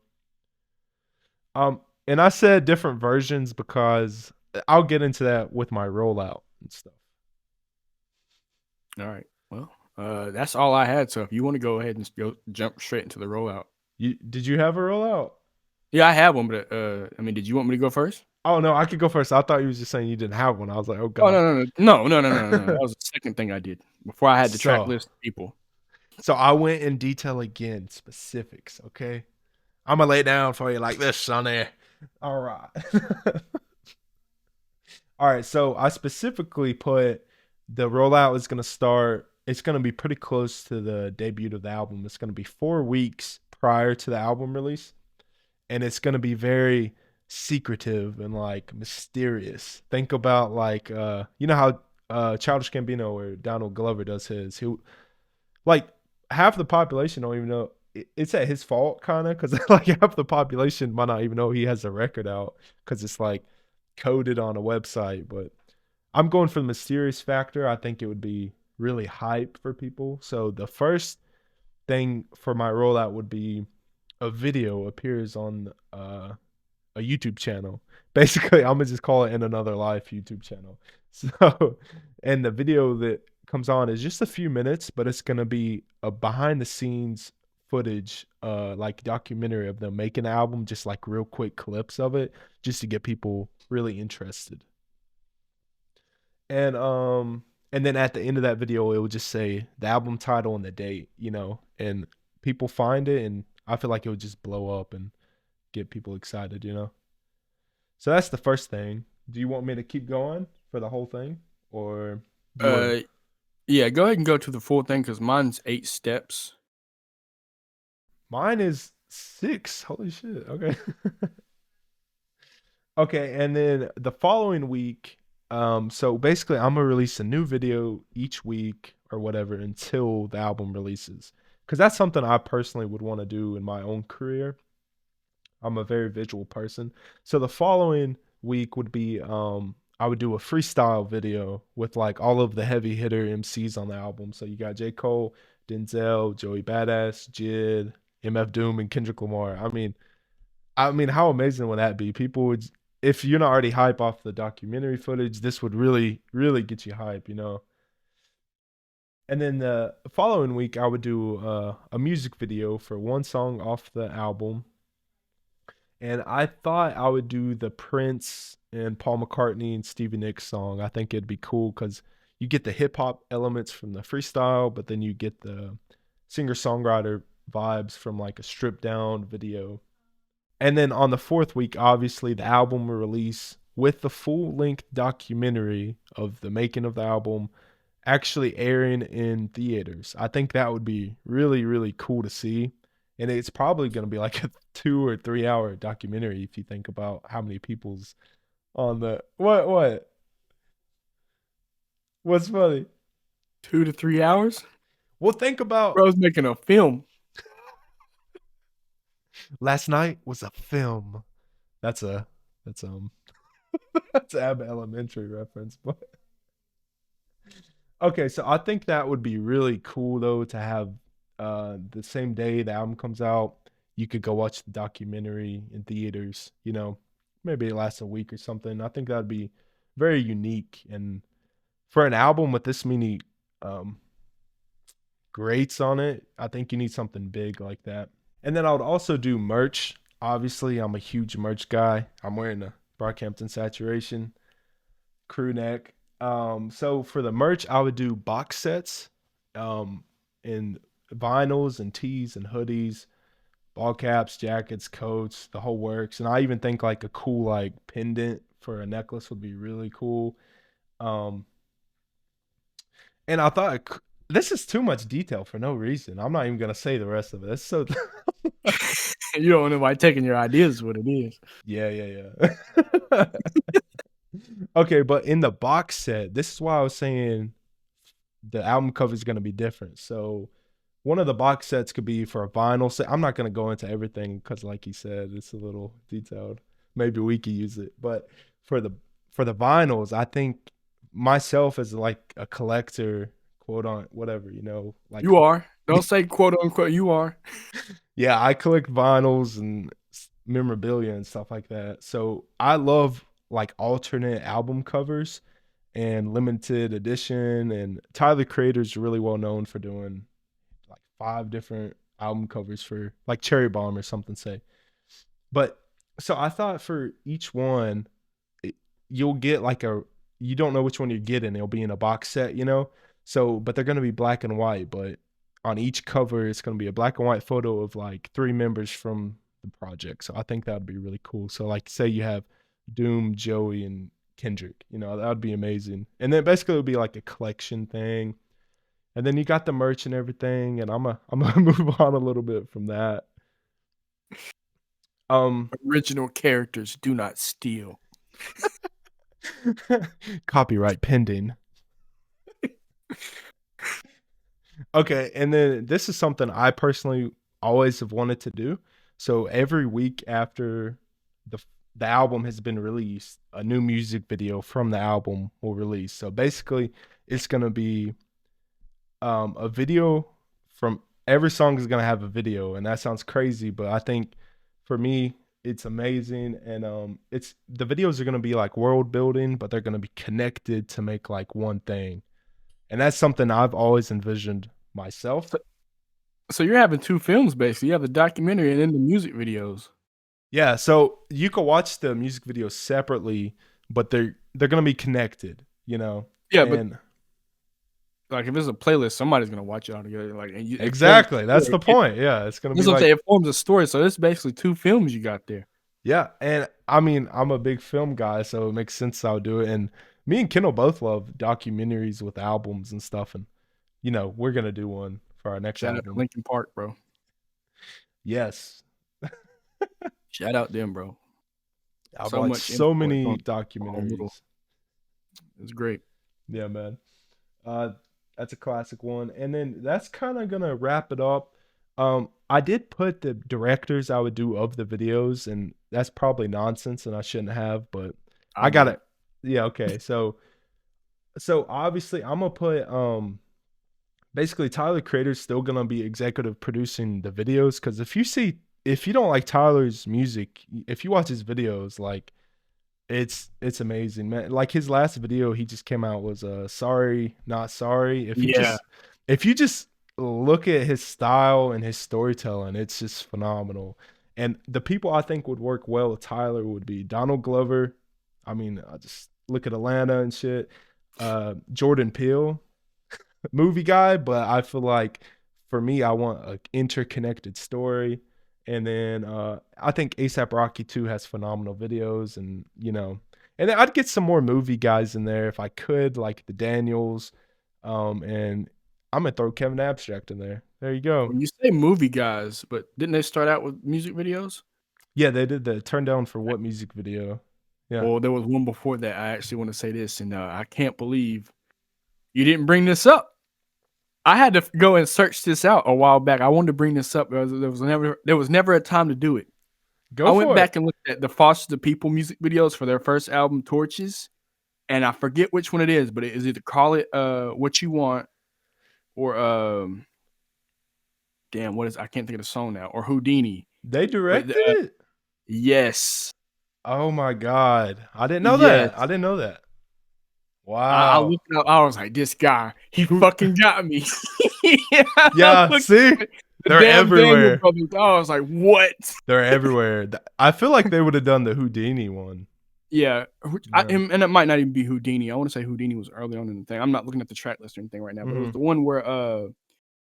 And I said different versions because I'll get into that with my rollout and stuff. All right. Well, that's all I had. So if you want to go ahead and jump straight into the rollout. Did you have a rollout? Yeah, I have one, but I mean, did you want me to go first? Oh no, I could go first. I thought you was just saying you didn't have one. I was like, oh Oh god. no. That was the second thing I did before I had the track so list of people. so I went in detail again, specifics. Okay, I'm gonna lay it down for you like this, Sonny. All right. All right. So I specifically put the rollout is gonna start. It's gonna be pretty close to the debut of the album. It's gonna be 4 weeks prior to the album release, and it's gonna be very secretive and like mysterious. Think about like you know how Childish Gambino or Donald Glover does his. He like half the population don't even know it's at his fault kind of because like half the population might not even know he has a record out because it's like coded on a website. But I'm going for the mysterious factor. I think it would be really hype for people. So the first thing for my rollout would be a video appears on a YouTube channel. Basically, I'm gonna just call it In Another Life YouTube channel. So, and the video that comes on is just a few minutes, but it's gonna be a behind the scenes footage, like documentary of them making the album, just like real quick clips of it, just to get people really interested. And and then at the end of that video, it will just say the album title and the date, you know, and people find it, and I feel like it would just blow up and get people excited, you know. So that's the first thing. Do you want me to keep going for the whole thing, or do you want? Uh, yeah, go ahead and go to the full thing because mine's 8 steps. Mine is 6. Holy shit. Okay. Okay, and then the following week, so basically I'm gonna release a new video each week or whatever until the album releases, because that's something I personally would want to do in my own career. I'm a very visual person. So the following week would be I would do a freestyle video with like all of the heavy hitter MCs on the album. So you got J. Cole, Denzel, Joey Badass, Jid, MF Doom, and Kendrick Lamar. I mean, how amazing would that be? People would, if you're not already hype off the documentary footage, this would really, really get you hype, you know. And then the following week, I would do a music video for one song off the album, and I thought I would do the Prince and Paul McCartney and Stevie Nicks song. I think it'd be cool because you get the hip hop elements from the freestyle, but then you get the singer songwriter vibes from like a stripped down video. And then on the fourth week, obviously, the album will release with the full length documentary of the making of the album actually airing in theaters. I think that would be really, really cool to see. And it's probably going to be like a 2 or 3 hour documentary if you think about how many people's on the what's funny. 2 to 3 hours. Well, think about Bro's making a film. last night was a film. That's a that's that's Ab Elementary reference, but okay. So I think that would be really cool though to have the same day the album comes out, you could go watch the documentary in theaters. You know, maybe it lasts a week or something. I think that'd be very unique, and for an album with this many um greats on it, I think you need something big like that. And then I would also do merch. Obviously, I'm a huge merch guy. I'm wearing a Brockhampton Saturation crew neck. So for the merch, I would do box sets, um, in vinyls and tees and hoodies, ball caps, jackets, coats, the whole works. And I even think like a cool like pendant for a necklace would be really cool. Um, and I thought this is too much detail for no reason. I'm not even gonna say the rest of it. It's so You don't know why taking your ideas is what it is. yeah, yeah, yeah. Okay, but in the box set, this is why I was saying the album cover is gonna be different. So one of the box sets could be for a vinyl set. I'm not gonna go into everything because, like you said, it's a little detailed. Maybe we could use it, but for the for the vinyls, I think myself as like a collector, quote on whatever, like You are. Don't say quote unquote. You are. yeah, I collect vinyls and memorabilia and stuff like that. So I love like alternate album covers and limited edition. And Tyler the Creator's really well known for doing like 5 different album covers for like Cherry Bomb or something, say. But so I thought for each one, it, you'll get like you don't know which one you're getting. It'll be in a box set. So, but they're going to be black and white. But on each cover, it's going to be a black and white photo of like 3 members from the project. So I think that would be really cool. So, like, say you have Doom, Joey, and Kendrick, that would be amazing. And then basically it would be like a collection thing. And then you got the merch and everything. And I'm gonna move on a little bit from that. Original characters do not steal. Copyright pending. Okay, and then this is something I personally always have wanted to do. So every week after the the album has been released, a new music video from the album will release. So basically, it's gonna be a video from every song is gonna have a video, and that sounds crazy, but I think for me it's amazing. And it's the videos are gonna be like world building, but they're gonna be connected to make like one thing. And that's something I've always envisioned myself. So, so you're having two films basically. You have the documentary and then the music videos. Yeah, so you can watch the music videos separately, but they're gonna be connected. Yeah, but And like if it's a playlist, somebody's gonna watch it all together. Like and it forms exactly, a that's story. the point. Yeah, it's gonna be That's what I'm like saying. It forms a story. So it's basically two films you got there. yeah, and I mean I'm a big film guy, so it makes sense I would do it. And me and Kendall both love documentaries with albums and stuff, and we're gonna do one for our next Shout out to album. Linkin Park, bro. Yes, Shout out them, bro. I've So watched much so influence many on little. documentaries. It's great. Yeah, man. Uh, that's a classic one. And then that's kind of gonna wrap it up. I did put the directors I would do of the videos, and that's probably nonsense, and I shouldn't have, but I I got did. it. Yeah, okay. So obviously I'm gonna put basically Tyler Creator's still gonna be executive producing the videos, because if you don't like Tyler's music, if you watch his videos, like it's amazing, man. Like his last video he just came out was sorry, not sorry. Yeah. If you just look at his style and his storytelling, it's just phenomenal. And the people I think would work well with Tyler would be Donald Glover. I mean, I just look at Atlanta and shit. Jordan Peele, movie guy, but I feel like for me, I want an interconnected story. And then I think ASAP Rocky too has phenomenal videos, and then I'd get some more movie guys in there if I could, like the Daniels, and I'm gonna throw Kevin Abstract in there. There you go. When you say movie guys, but didn't they start out with music videos? Yeah, they did the turn down for what music video? Yeah. Well, there was one before that. I actually want to say this, and I can't believe you didn't bring this up. I had to go and search this out a while back. I wanted to bring this up. There was never a time to do it. I Go went for it. back and looked at the Foster the People music videos for their first album, Torches, and I forget which one it is, but it is either Call It What You Want or damn, what is I can't think of the song now, or Houdini. They But directed it? yes, Oh my god. I didn't know that. I yes. didn't know that. I Wow. looked it up. I was like, this guy, he fucking got me. I Yeah, looked see? at the They're damn Daniel everywhere. brothers. I was like, what? They're everywhere. I feel like they would have done the Houdini one. Yeah, Yeah. and it might not even be Houdini. I want to say Houdini was early on in the thing. I'm not looking at the track list or anything right now, but it was Hmm. the one where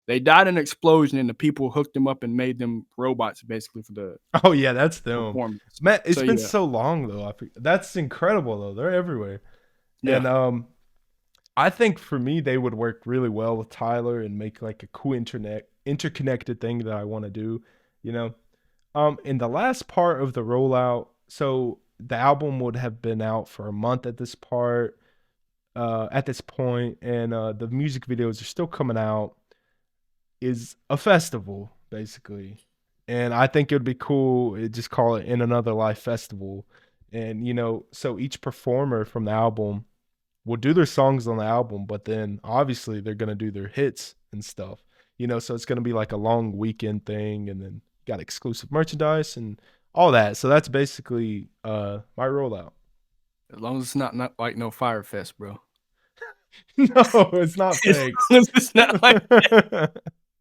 they died in an explosion and the people hooked them up and made them robots basically for the Oh yeah, that's them. performance. Man, So it's been yeah, so long though. That's incredible though. They're everywhere. yeah, And I think for me they would work really well with Tyler and make like a cool interconnected thing that I want to do, you know. In the last part of the rollout, so the album would have been out for a month at this point, and the music videos are still coming out, is a festival, basically. And I think it would be cool, just call it In Another Life Festival. And, so each performer from the album will do their songs on the album, but then obviously they're going to do their hits and stuff. So it's going to be like a long weekend thing, and then got exclusive merchandise and all that. So that's basically my rollout. as long as it's not like no Fire Fest, bro. No, it's not As fake. long as it's not like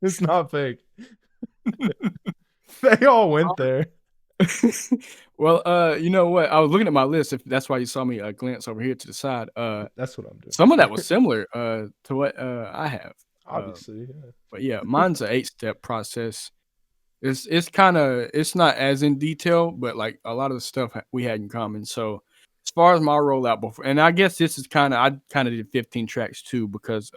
It's not fake. They all went there. well, you know what? I was looking at my list. If that's why you saw me glance over here to the side. That's what I'm doing. Some of that was similar to what I have. Obviously, yeah. But yeah, mine's an 8-step process. It's not as in detail, but like a lot of the stuff we had in common. So as far as my rollout before, and I guess this is I kind of did 15 tracks too because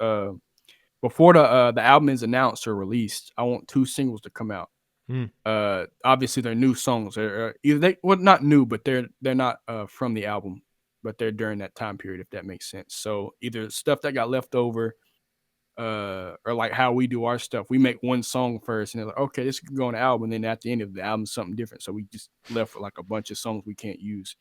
before the album is announced or released, I want 2 singles to come out. Mm. Obviously they're new songs. They're either not new, but they're not from the album, but they're during that time period, if that makes sense. So either stuff that got left over, or like how we do our stuff. We make one song first, and they're like, okay, this could go on the album. And then at the end of the album, something different. So we just left with like a bunch of songs we can't use.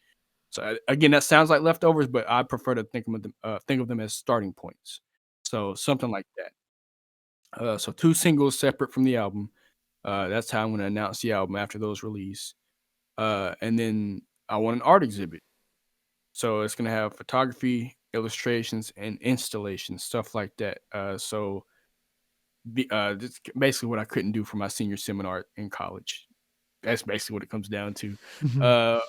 So again, that sounds like leftovers, but I prefer to think of them as starting points. So something like that. So 2 singles separate from the album. That's how I'm going to announce the album after those release. And then I want an art exhibit. So it's going to have photography, illustrations, and installations, stuff like that. So this basically what I couldn't do for my senior seminar in college. That's basically what it comes down to. Uh,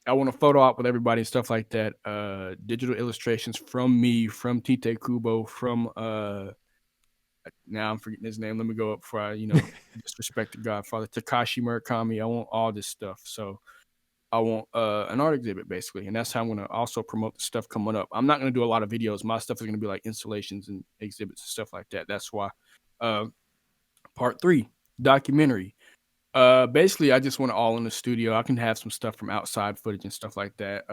I want a photo op with everybody and stuff like that. Digital illustrations from me, from Tite Kubo, from now I'm forgetting his name. Let me go up before I, disrespect the Godfather. Takashi Murakami. I want all this stuff. So I want an art exhibit basically, and that's how I'm gonna also promote the stuff coming up. I'm not gonna do a lot of videos. My stuff is gonna be like installations and exhibits and stuff like that. That's why. Part 3, documentary. Basically, I just want it all in the studio. I can have some stuff from outside footage and stuff like that.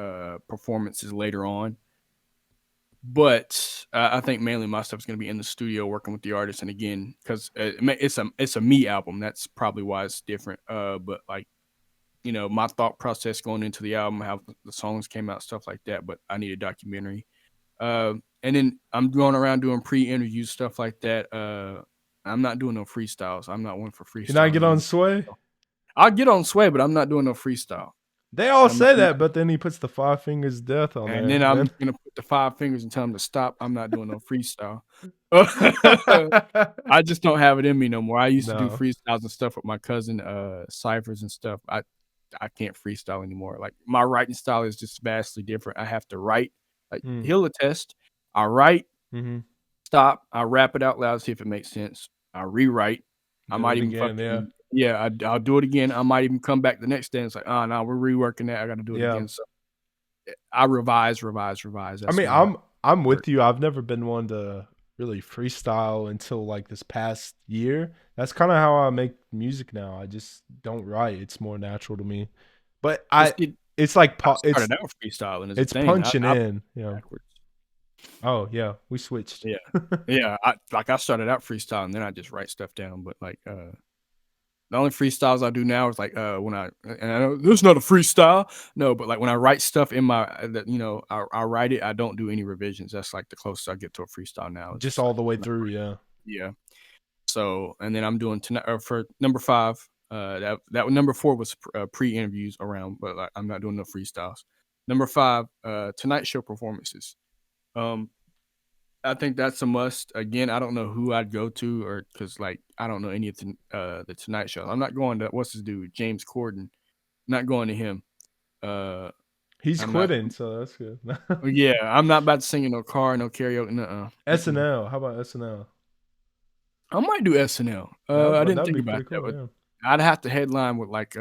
Performances later on, but I think mainly my stuff is going to be in the studio working with the artist. And again, because it's a me album, that's probably why it's different. But like my thought process going into the album, how the songs came out, stuff like that. But I need a documentary. And then I'm going around doing pre-interviews, stuff like that. I'm not doing no freestyles. I'm not one for You not freestyles get on anymore. Sway? I'll get on Sway, but I'm not doing no freestyle. They all I'm not, say that, but then he puts the 5 fingers death on and there. then I'm Then just gonna put the 5 fingers and tell him to stop. I'm not doing no freestyle. I just don't have it in me no more. I used to do no. freestyles and stuff with my cousin, ciphers and stuff. I can't freestyle anymore. Like my writing style is just vastly different. I have to write. Like Mm. he'll attest. I write, Mm-hmm. stop. I rap it out loud, see if it makes sense. I rewrite. I Do might it even again. Yeah. I'll do it again. I might even come back the next day and it's like, oh no, we're reworking that. I got to do it Yeah. again. So I revise. I That's mean, my I'm work. with you. I've never been one to really freestyle until like this past year. That's kind of how I make music now. I just don't write. It's more natural to me. But Well, see, it's like I it's started out freestyling as a it's thing. punching I in. backwards. Oh yeah, we switched. Yeah. Yeah, I started out freestyle and then I just write stuff down, but like the only freestyles I do now is like when and I know this is not a freestyle, no, but like when I write stuff in my that I write it, I don't do any revisions. That's like the closest I get to a freestyle now. It's Just just all like the way through, yeah. yeah. So and then I'm doing tonight for number 5. That number 4 was pre-interviews around, but like I'm not doing no freestyles. Number 5, Tonight Show performances. Um, I think that's a must. Again, I don't know who I'd go to, or because like I don't know any of the Tonight Show. I'm not going to what's his dude, James Corden. Not going to him. Uh, He's I'm not. quitting, so that's good. Yeah, I'm not about to sing in no car, no karaoke. Nuh-uh. Mm-mm. SNL. How about SNL? I might do SNL. I didn't That'd think be about pretty that, cool, but yeah. I'd have to headline with like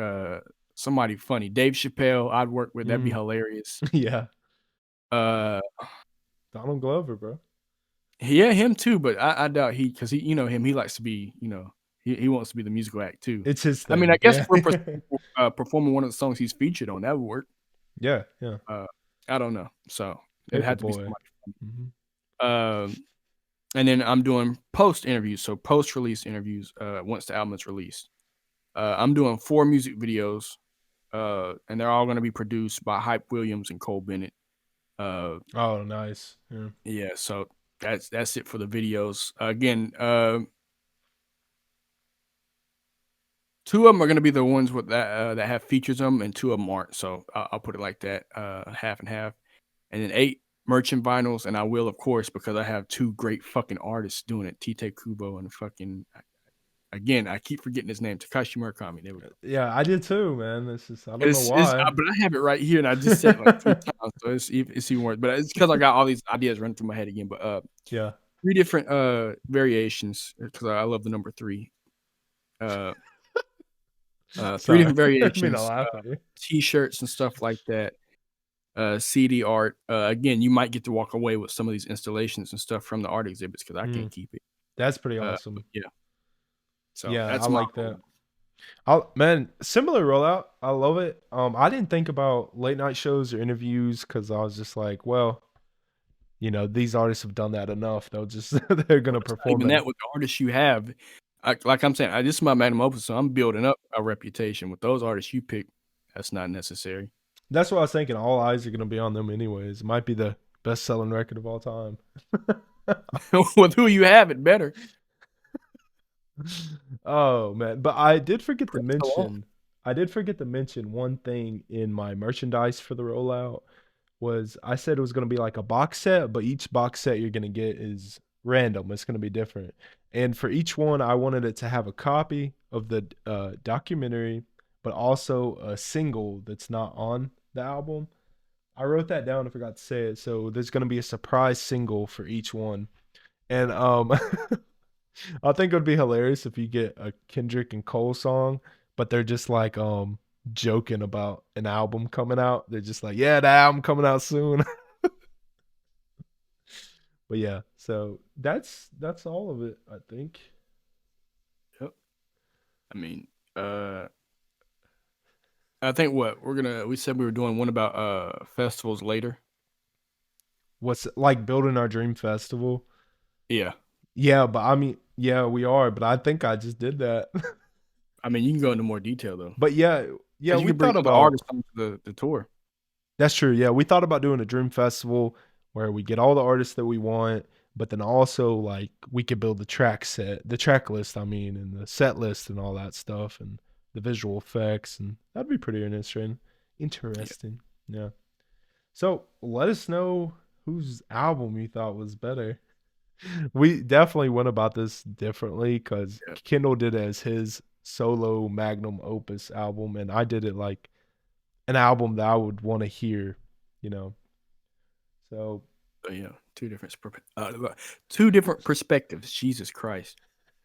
somebody funny. Dave Chappelle, I'd work with. That'd be Mm. hilarious. Yeah. Uh, Donald Glover, bro. yeah, him too, but I doubt because he, him, he likes to be, he wants to be the musical act too. It's his I mean, I thing. guess Yeah. if we're performing one of the songs he's featured on, that would work. Yeah, yeah. Uh, I don't know, so it Paper had to be boy. somebody funny. Hmm. And then I'm doing post interviews, so post release interviews. Once the album is released, I'm doing 4 music videos, and they're all going to be produced by Hype Williams and Cole Bennett. Oh, nice. Yeah. Yeah, so that's it for the videos. Again, 2 of them are going to be the ones with that have features on them, and 2 of them aren't. So I'll put it like that, half and half. And then 8 merchant vinyls, and I will, of course, because I have 2 great fucking artists doing it, Tite Kubo and fucking. Again, I keep forgetting his name, Takashi Murakami. There we go. Yeah, I did too, man. This is I don't know why. But I have it right here, and I just said it like 3 times, so it's even worse. But it's because I got all these ideas running through my head again. But Yeah. 3 different variations because I love the number 3. Uh, 3 Sorry. different I didn't mean to variations, laugh at you. T-shirts and stuff like that. CD art. Again, you might get to walk away with some of these installations and stuff from the art exhibits because I can't Mm, keep it. that's pretty But awesome. yeah, so Yeah, I that's my like role. that. Man, similar rollout. I love it. I didn't think about late night shows or interviews because I was just like, well, these artists have done that enough. They're gonna It's not perform even it. that with the artists you have. Like I'm saying, this is my magnum opus, so I'm building up a reputation. With those artists you pick, that's not necessary. That's what I was thinking. All eyes are gonna be on them anyways. It might be the best selling record of all time. With who you have, it better. Oh man, but I did forget to Press along. mention. I did forget to mention one thing in my merchandise for the rollout was I said it was gonna be like a box set, but each box set you're gonna get is random. It's gonna be different. And for each one, I wanted it to have a copy of the documentary, but also a single that's not on the album. I wrote that down. I forgot to say it. So there's gonna be a surprise single for each one. And I think it would be hilarious if you get a Kendrick and Cole song, but they're just like joking about an album coming out. They're just like, yeah, the album coming out soon. But yeah, so that's all of it, I think. Yep. I mean, I think we said we were doing one about festivals later. What's like building our dream festival? Yeah. Yeah, but I mean, yeah, we are, but I think I just did that. I mean, you can go into more detail though, But yeah, yeah, because you we could bring thought other about artists onto the tour. that's true. Yeah, we thought about doing a dream festival where we get all the artists that we want, but then also like we could build the track list, I mean, and the set list and all that stuff and the visual effects and that'd be pretty interesting. Yeah. Interesting. Yeah. So, let us know whose album you thought was better. We definitely went about this differently cuz Yeah. Kendall did it as his solo magnum opus album and I did it like an album that I would want to hear, you know. So So yeah, two different perspectives. Jesus Christ,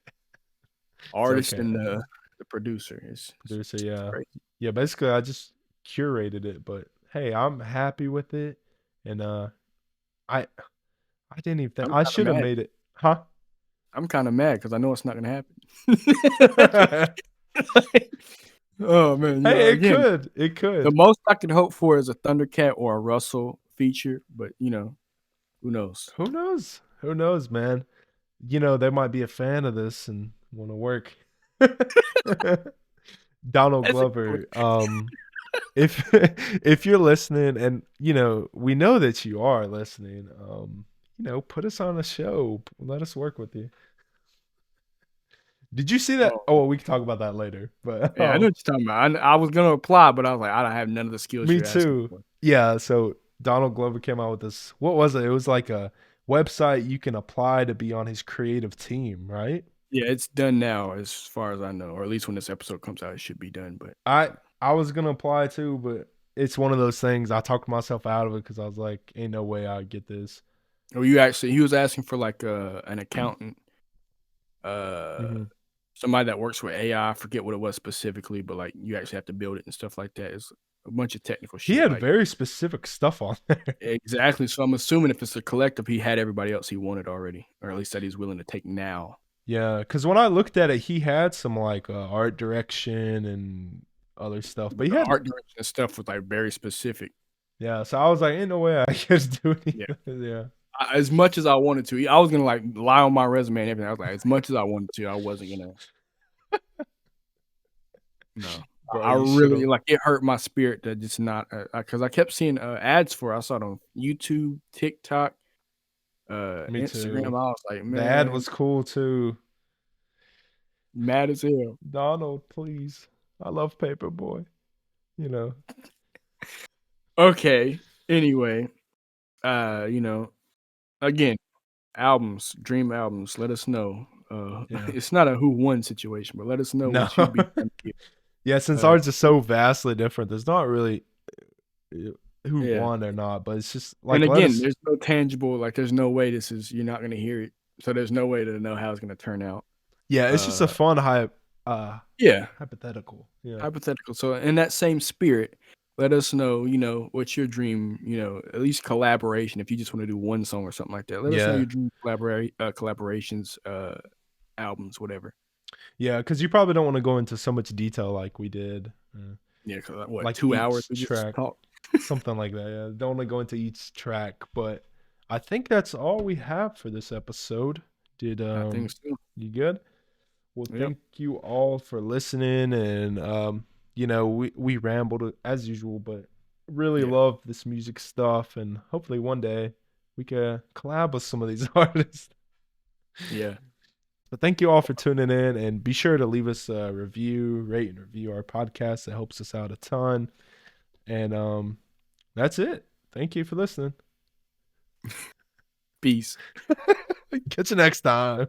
it's artist okay. and the producer Producer, it's yeah. crazy. Yeah, basically I just curated it, but hey, I'm happy with it. And I I didn't even think I'm I kind of should have mad. made it. Huh? I'm kind of mad because I know it's not gonna happen. Oh man, Hey, it again, could. It the could. most I could hope for is a Thundercat or a Russell feature, but Who knows? Who knows? Who knows, man? You know, they might be a fan of this and want to work. Donald That's a good one. Glover, if if you're listening, and you know, we know that you are listening, you know, put us on a show. Let us work with you. Did you see that? Oh, Oh, well, we can talk about that later. But yeah, I know what you're talking about. I was gonna apply, but I was like, I don't have none of the skills me you're asking too. for. Yeah, so Donald Glover came out with this. What was it? It was like a website you can apply to be on his creative team, right? Yeah, it's done now, as far as I know, or at least when this episode comes out, it should be done. But I I was gonna apply too, but it's one of those things. I talked myself out of it because I was like, "Ain't no way I get this." or you actually, he was asking for like an accountant, uh, Hmm. somebody that works with AI. I forget what it was specifically, but like you actually have to build it and stuff like that. It's a bunch of technical He shit. had Like very specific stuff on there. exactly. So I'm assuming if it's a collective, he had everybody else he wanted already, or at least that he's willing to take now. Yeah, because when I looked at it, he had some like art direction and other stuff, but But he the had art direction and stuff was like very specific. yeah. So I was like, "Ain't no way I can do Yeah. anything." Yeah, As much as I wanted to, I was gonna like lie on my resume and everything. I was like, as much as I wanted to, I wasn't gonna. No, bro, I you should really have. like it. Hurt my spirit that it's not because I kept seeing ads for. I saw it on YouTube, TikTok, Me Instagram. I too. was like, The ad man, was cool too. mad as hell. Donald, please. I love Paperboy. You know. Okay. Anyway, you know, again, albums, dream albums. Let us know. Yeah. It's not a who won situation, but let us know No. what you'd be trying to Yeah, since get. ours is so vastly different, there's not really uh, who Yeah. won or not, but it's just And like let again, us. there's no tangible, like there's no way this is you're not gonna hear it. So there's no way to know how it's gonna turn out. Yeah, it's just a Uh fun yeah, hypothetical. Yeah. hypothetical. So in that same spirit, let us know, what's your dream, at least collaboration. If you just want to do one song or something like that, let us know Yeah. your dream collaborations, albums, whatever. Yeah, because you probably don't want to go into so much detail like we did. Yeah, 'cause, what, Like 2 hours each we just track, talked. something like that. Yeah. Don't want to go into each track, but I think that's all we have for this episode. Did I think so. you good? Well, Yep. thank you all for listening, and you know, we rambled as usual, but really Yeah. love this music stuff, and hopefully one day we can collab with some of these artists. Yeah. But thank you all for tuning in, and be sure to leave us a review, rate and review our podcast. It helps us out a ton. And that's it. Thank you for listening. Peace. Catch you next time.